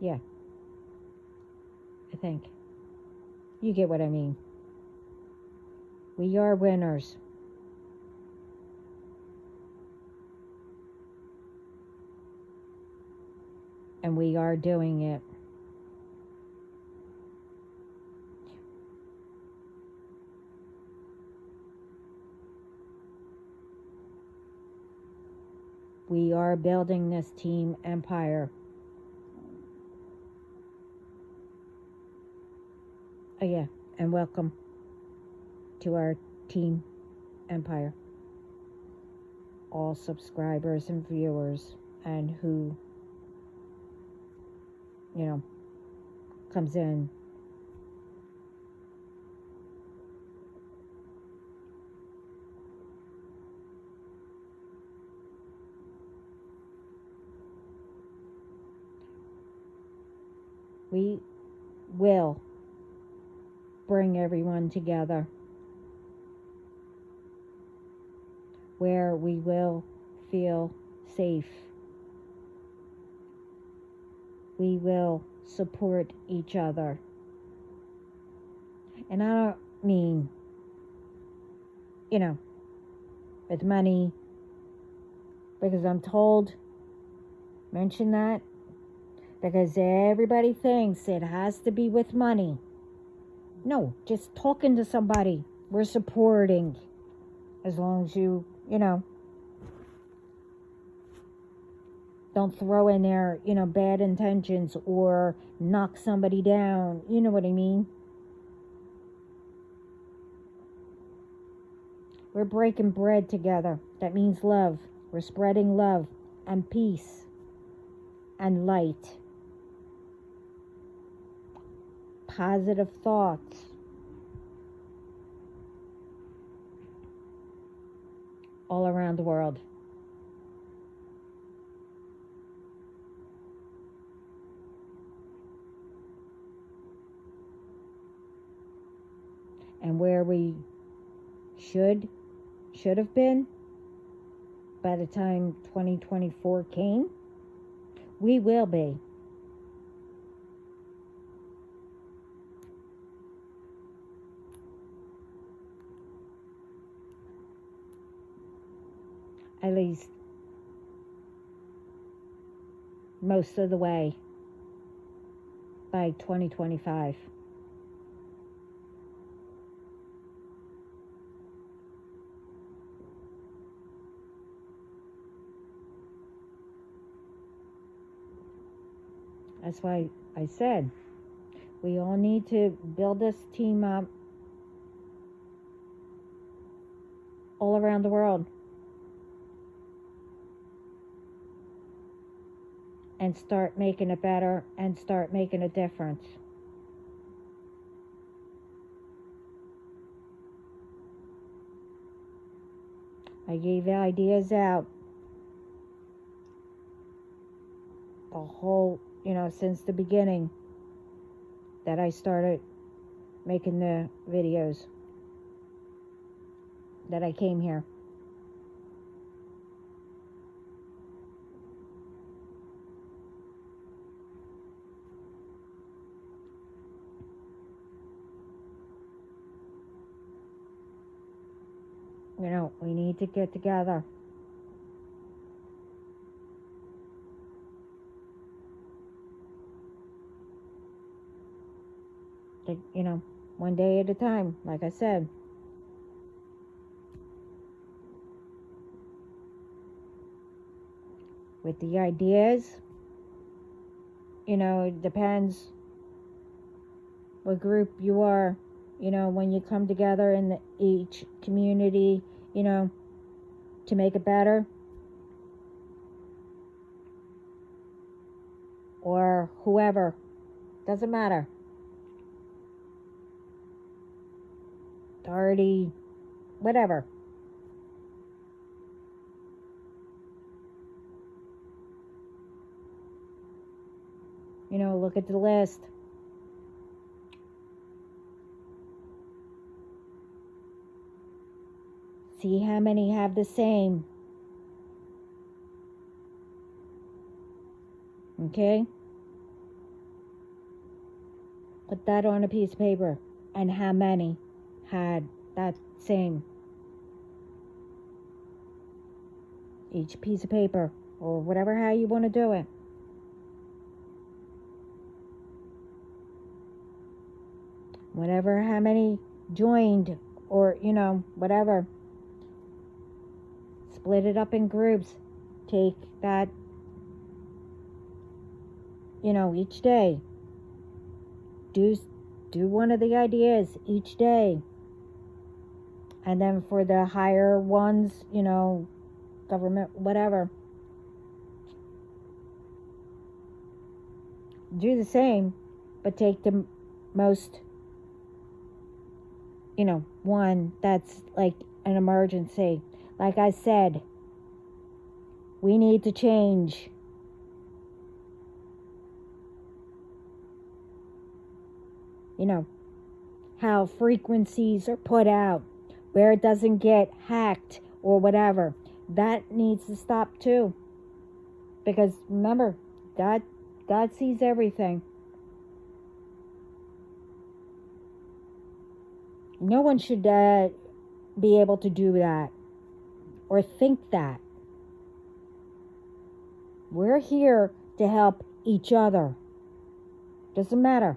Yeah. I think. You get what I mean. We are winners. And we are doing it. We are building this team empire. Oh yeah, and welcome to our team empire. All subscribers and viewers and who, comes in. We will bring everyone together where we will feel safe. We will support each other. And I don't mean, with money, because I'm told, mention that, because everybody thinks it has to be with money. No, just talking to somebody. We're supporting. As long as you, don't throw in there, bad intentions or knock somebody down. You know what I mean? We're breaking bread together. That means love. We're spreading love and peace and light. Positive thoughts. All around the world. and where we should have been by the time 2024 came, we will be. At least most of the way by 2025. That's why I said we all need to build this team up all around the world and start making it better and start making a difference. I gave ideas out the whole, since the beginning that I started making the videos that I came here. We need to get together. One day at a time, like I said. With the ideas, it depends what group you are, when you come together in each community, to make it better. Or whoever, doesn't matter. Authority, whatever. Look at the list. See how many have the same. Okay? Put that on a piece of paper. And how many had that same. Each piece of paper. Or whatever, how you want to do it. Whatever, how many joined. Or, whatever. Split it up in groups. Take that, each day. Do one of the ideas each day. And then for the higher ones, government, whatever. Do the same, but take the most, one that's like an emergency. Like I said, we need to change. How frequencies are put out, where it doesn't get hacked or whatever. That needs to stop too. Because remember, God sees everything. No one should be able to do that or think that. We're here to help each other. Doesn't matter.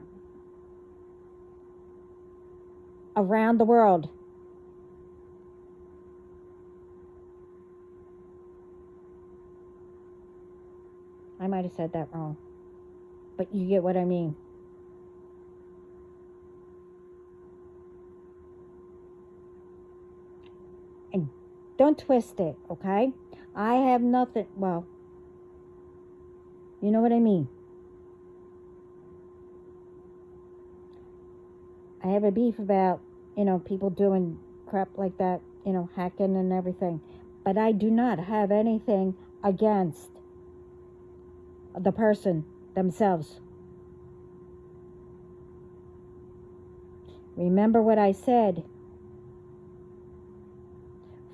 Around the world. I might have said that wrong. But you get what I mean. And don't twist it, okay? I have nothing, well, you know what I mean. I have a beef about, people doing crap like that, hacking and everything. But I do not have anything against the person themselves. Remember what I said.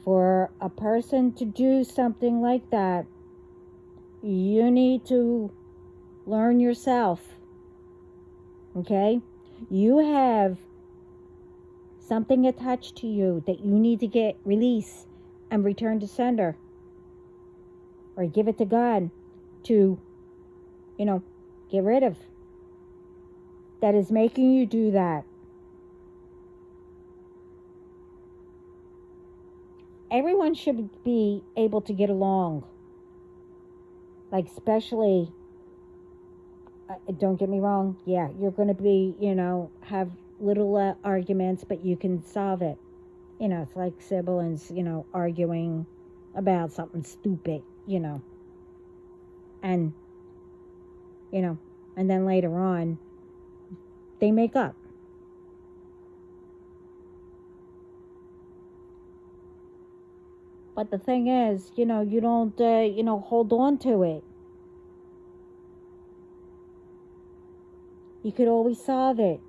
For a person to do something like that, you need to learn yourself. Okay? You have something attached to you that you need to get release and return to sender. Or give it to God to, get rid of. That is making you do that. Everyone should be able to get along. Like, especially, don't get me wrong, yeah, you're going to be, have little arguments, but you can solve it. It's like siblings, arguing about something stupid, and, and then later on, they make up. But the thing is, you don't, hold on to it. You could always solve it.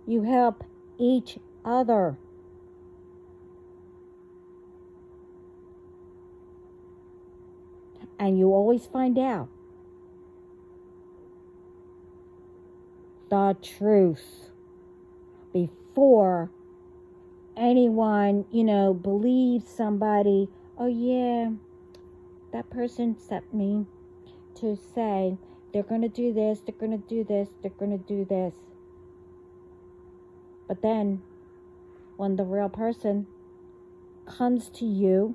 You help each other. And you always find out the truth before anyone, believes somebody, oh yeah, that person sent me to say they're going to do this, they're going to do this, they're going to do this. But then when the real person comes to you,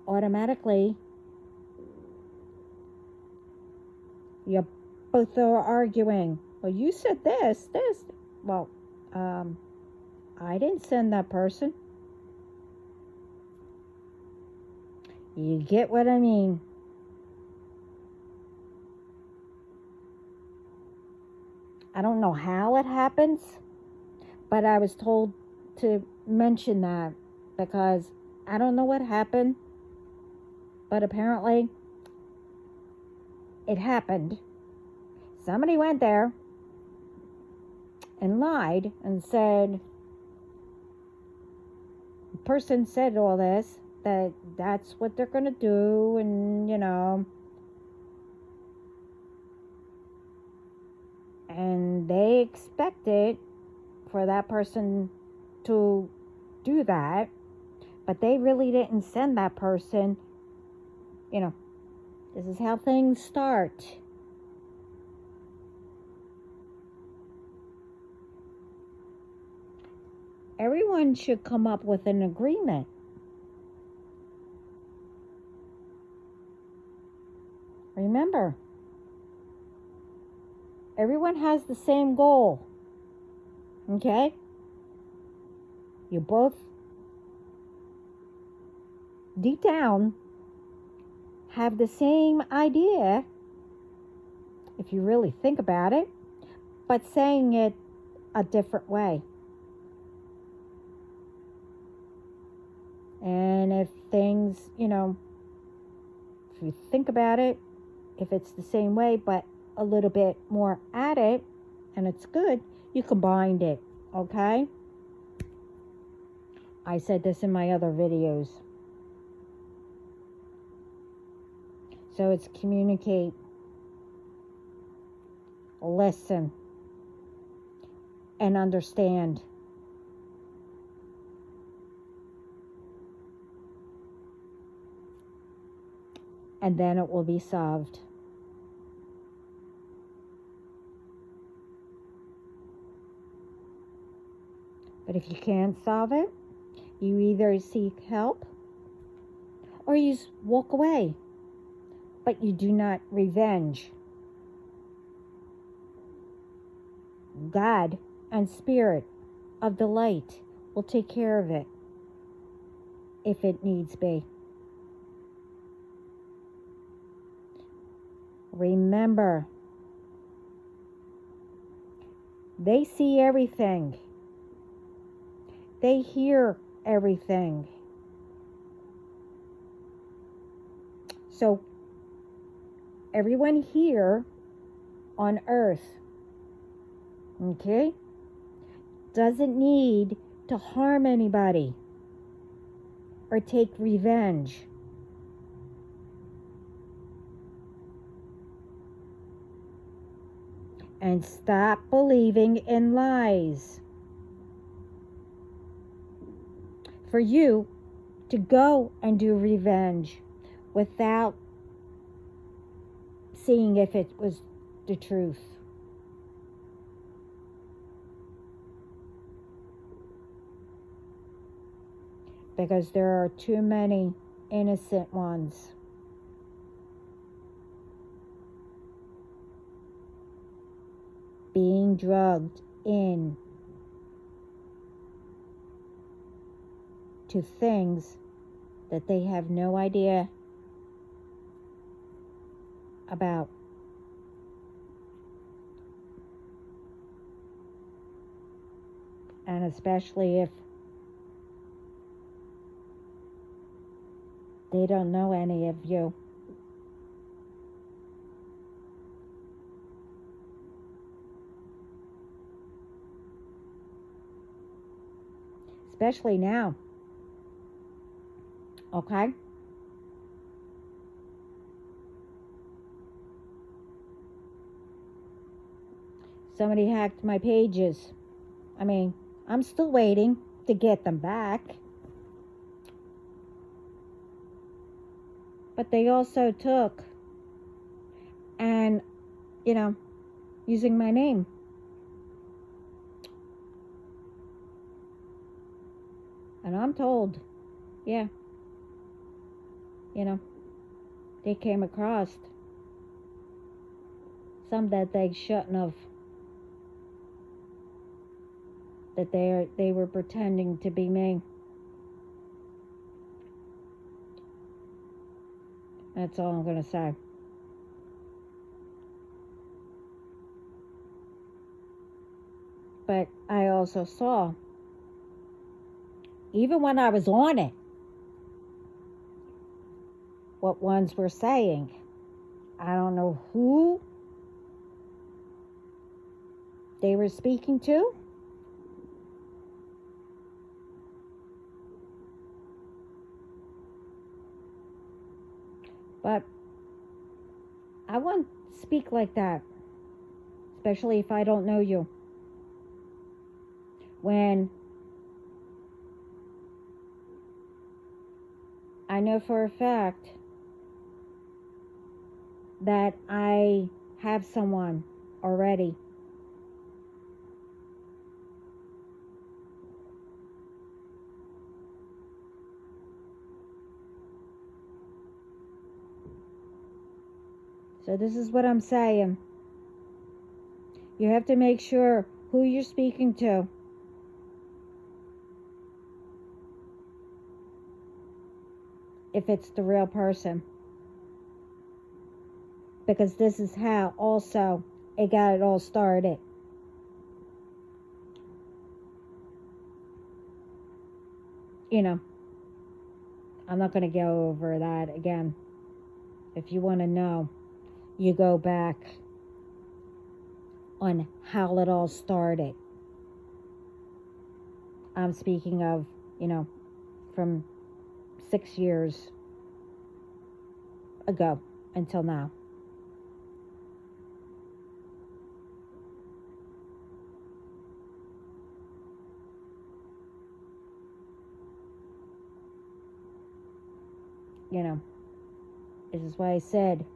automatically you both are arguing. Well, you said this. Well, I didn't send that person. You get what I mean? I don't know how it happens, but I was told to mention that because I don't know what happened, but apparently it happened. Somebody went there and lied and said, the person said all this, that's what they're going to do, and and they expected for that person to do that, but they really didn't send that person. This is how things start. Everyone should come up with an agreement. Remember, everyone has the same goal. Okay? You both, deep down, have the same idea, if you really think about it, but saying it a different way. And if things, if you think about it, if it's the same way, but a little bit more added, and it's good, you combined it, okay? I said this in my other videos. So it's communicate, listen, and understand. And then it will be solved. But if you can't solve it, you either seek help or you walk away. But you do not revenge. God and Spirit of the light will take care of it if it needs be. Remember, they see everything. They hear everything. So, everyone here on earth. Okay? Doesn't need to harm anybody or take revenge. And stop believing in lies. For you to go and do revenge without seeing if it was the truth. Because there are too many innocent ones. Being drugged in to things that they have no idea about. And especially if they don't know any of you. Especially now. Okay? Somebody hacked my pages. I mean, I'm still waiting to get them back. But they also took and, using my name. And I'm told, yeah, they came across some that they shouldn't have. That they were pretending to be me. That's all I'm going to say. But I also saw, even when I was on it, what ones were saying. I don't know who they were speaking to. But I won't speak like that, especially if I don't know you. When I know for a fact that I have someone already. So this is what I'm saying. You have to make sure who you're speaking to. If it's the real person. Because this is how also it got it all started. I'm not going to go over that again. If you want to know, you go back on how it all started. I'm speaking of, from 6 years ago until now. This is why I said,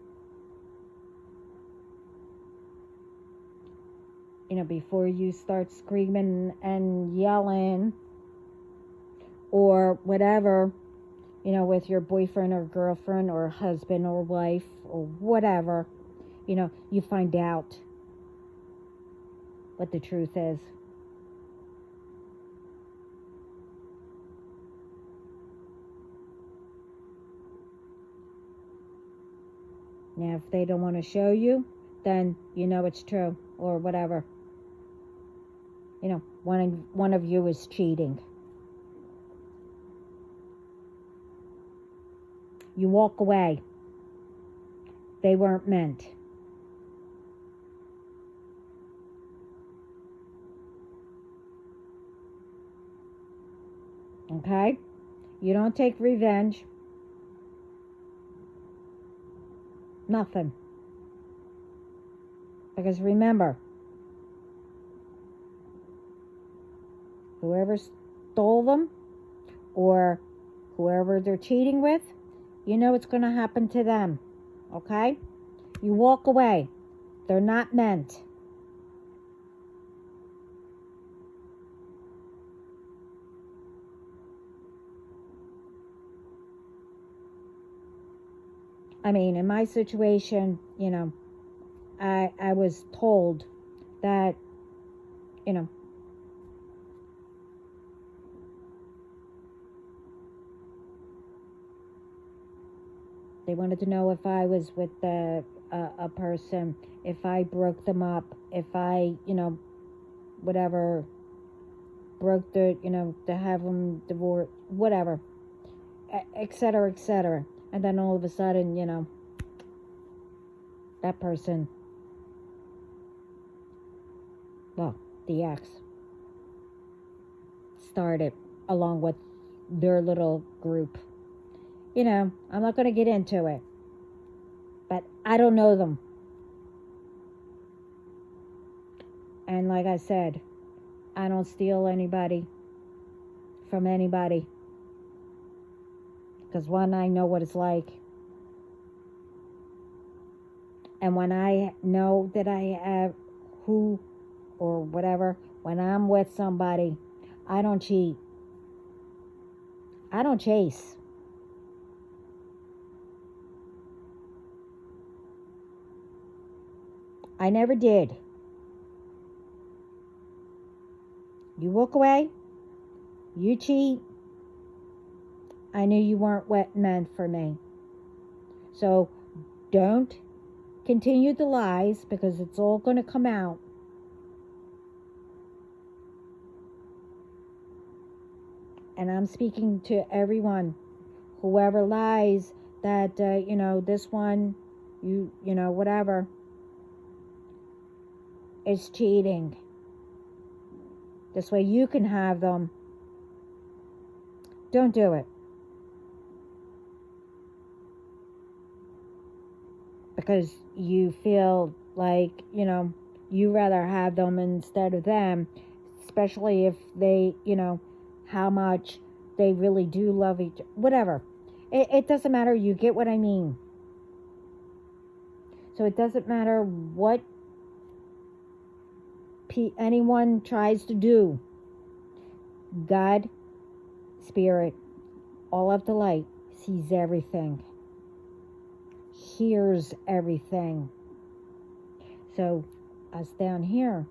before you start screaming and yelling or whatever, with your boyfriend or girlfriend or husband or wife or whatever, you find out what the truth is. Now, if they don't want to show you, then it's true or whatever. One of you is cheating. You walk away. They weren't meant. Okay? You don't take revenge. Nothing. Because remember, whoever stole them or whoever they're cheating with, you know it's going to happen to them. Okay? You walk away. They're not meant. I mean, in my situation, you know, I was told that, you know, they wanted to know if I was with a person, if I broke them up, if I, you know, whatever, broke the, you know, to have them divorced, whatever, etc., etc. And then all of a sudden, you know, that person, well, the ex, started along with their little group. You know, I'm not going to get into it, but I don't know them. And like I said, I don't steal anybody from anybody. Because one, I know what it's like. And when I know that I have who or whatever, when I'm with somebody, I don't cheat. I don't chase. I never did. You walk away, you cheat, I knew you weren't meant for me. So don't continue the lies because it's all going to come out. And I'm speaking to everyone, whoever lies that, you know, this one, you know, whatever, is cheating. This way you can have them. Don't do it. Because you feel like, you know, you rather have them instead of them, especially if they, you know, how much they really do love each other. Whatever. It doesn't matter. You get what I mean. So it doesn't matter what anyone tries to do. God, Spirit, all of the light, sees everything, hears everything. So us down here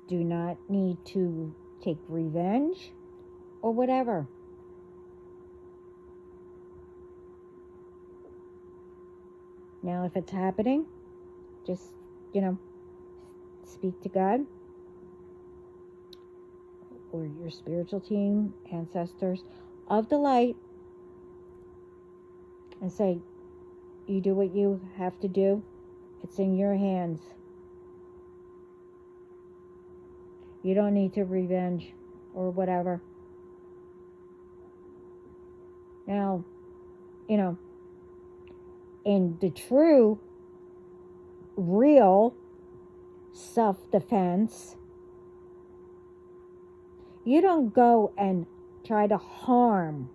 do not need to take revenge or whatever. Now if it's happening, just, you know, speak to God or your spiritual team, ancestors of the light, and say, you do what you have to do. It's in your hands. You don't need to revenge or whatever. Now, you know, in the true, real self-defense, you don't go and try to harm.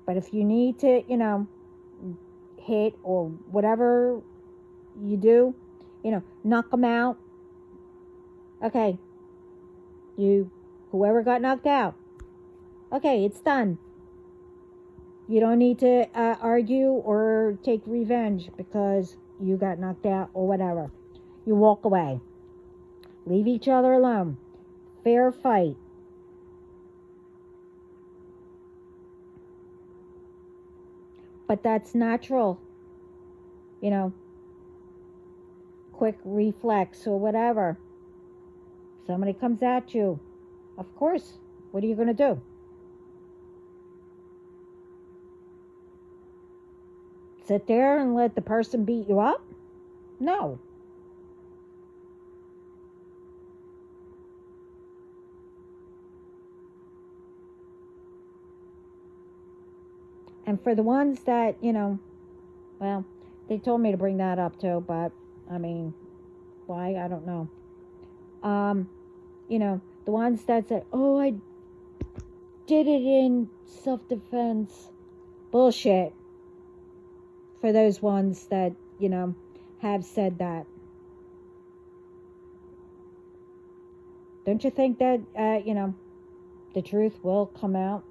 But if you need to, you know, hit or whatever you do, you know, knock them out. Okay, whoever got knocked out, okay, it's done. You don't need to argue or take revenge because you got knocked out or whatever. You walk away. Leave each other alone. Fair fight. But that's natural. You know, quick reflex or whatever. Somebody comes at you. Of course, what are you going to do? Sit there and let the person beat you up? No. And for the ones that, well, they told me to bring that up too, but I mean, why? I don't know. The ones that said, oh, I did it in self-defense. Bullshit. For those ones that, have said that. Don't you think that, the truth will come out?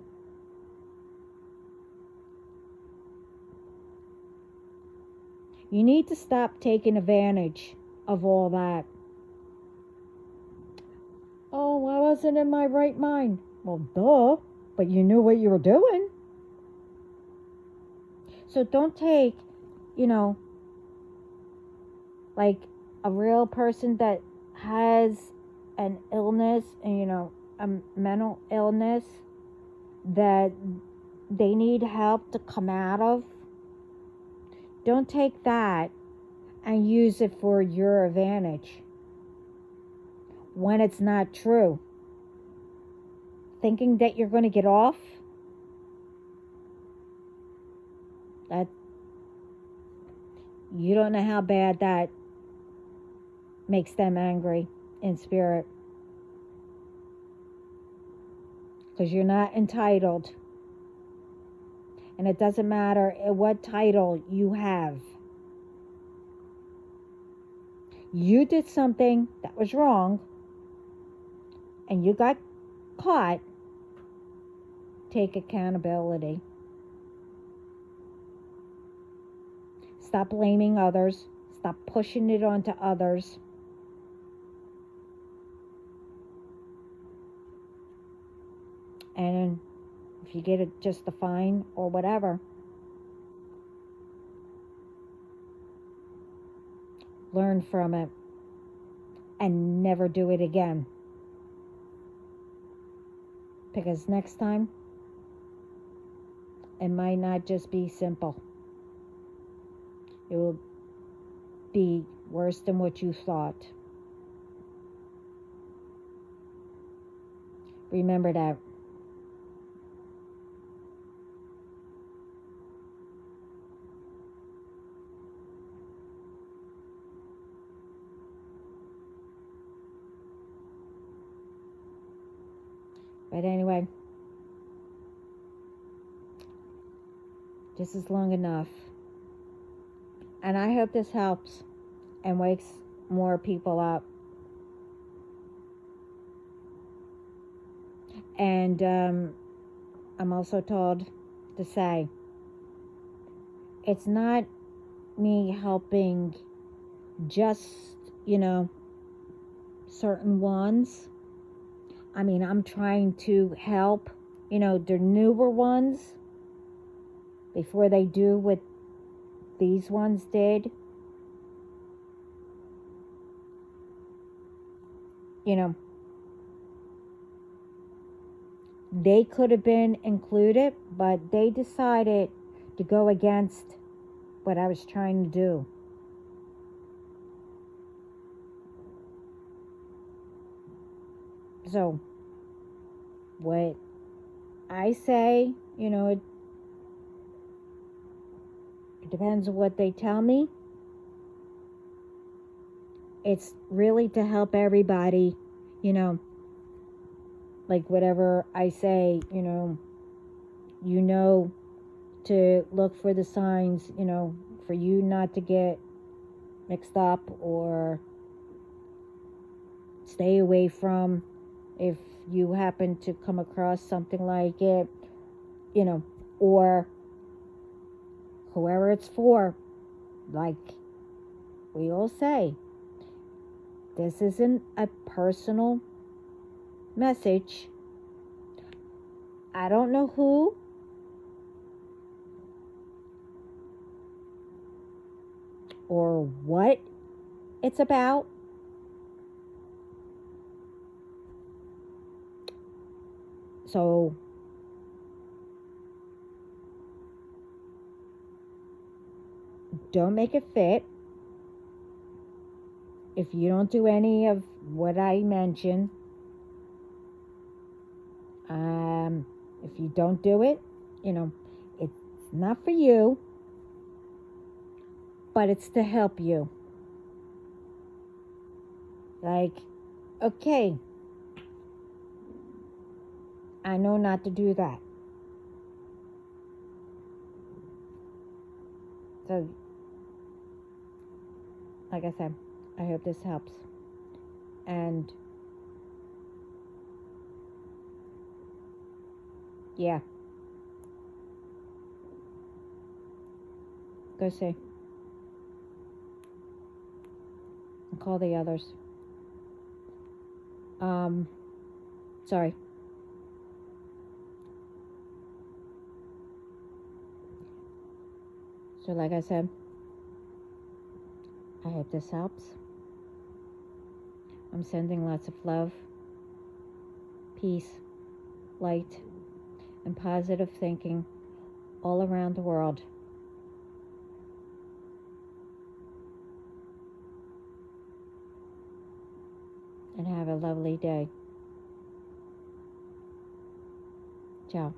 You need to stop taking advantage of all that. Oh, I wasn't in my right mind. Well, duh, but you knew what you were doing. So don't take, like a real person that has an illness, and a mental illness that they need help to come out of. Don't take that and use it for your advantage when it's not true. Thinking that you're going to get off, that you don't know how bad that makes them angry in spirit. Because you're not entitled. And it doesn't matter what title you have. You did something that was wrong, and you got caught. Take accountability. Stop blaming others. Stop pushing it onto others. And if you get just a fine or whatever, learn from it and never do it again. Because next time, it might not just be simple. It will be worse than what you thought. Remember that. But anyway, this is long enough. And I hope this helps and wakes more people up. And I'm also told to say, it's not me helping just, certain ones. I mean, I'm trying to help, the newer ones before they do what these ones did. They could have been included, but they decided to go against what I was trying to do. So, what I say, it depends on what they tell me. It's really to help everybody, like whatever I say, to look for the signs, for you not to get mixed up or stay away from if you happen to come across something like it, or whoever it's for. Like we all say, this isn't a personal message. I don't know who or what it's about. So don't make it fit. If you don't do any of what I mentioned, if you don't do it, it's not for you, but it's to help you. Like, okay, I know not to do that. So, like I said, I hope this helps. And yeah, go see. And call the others. Sorry. So, like I said, I hope this helps. I'm sending lots of love, peace, light, and positive thinking all around the world. And have a lovely day. Ciao.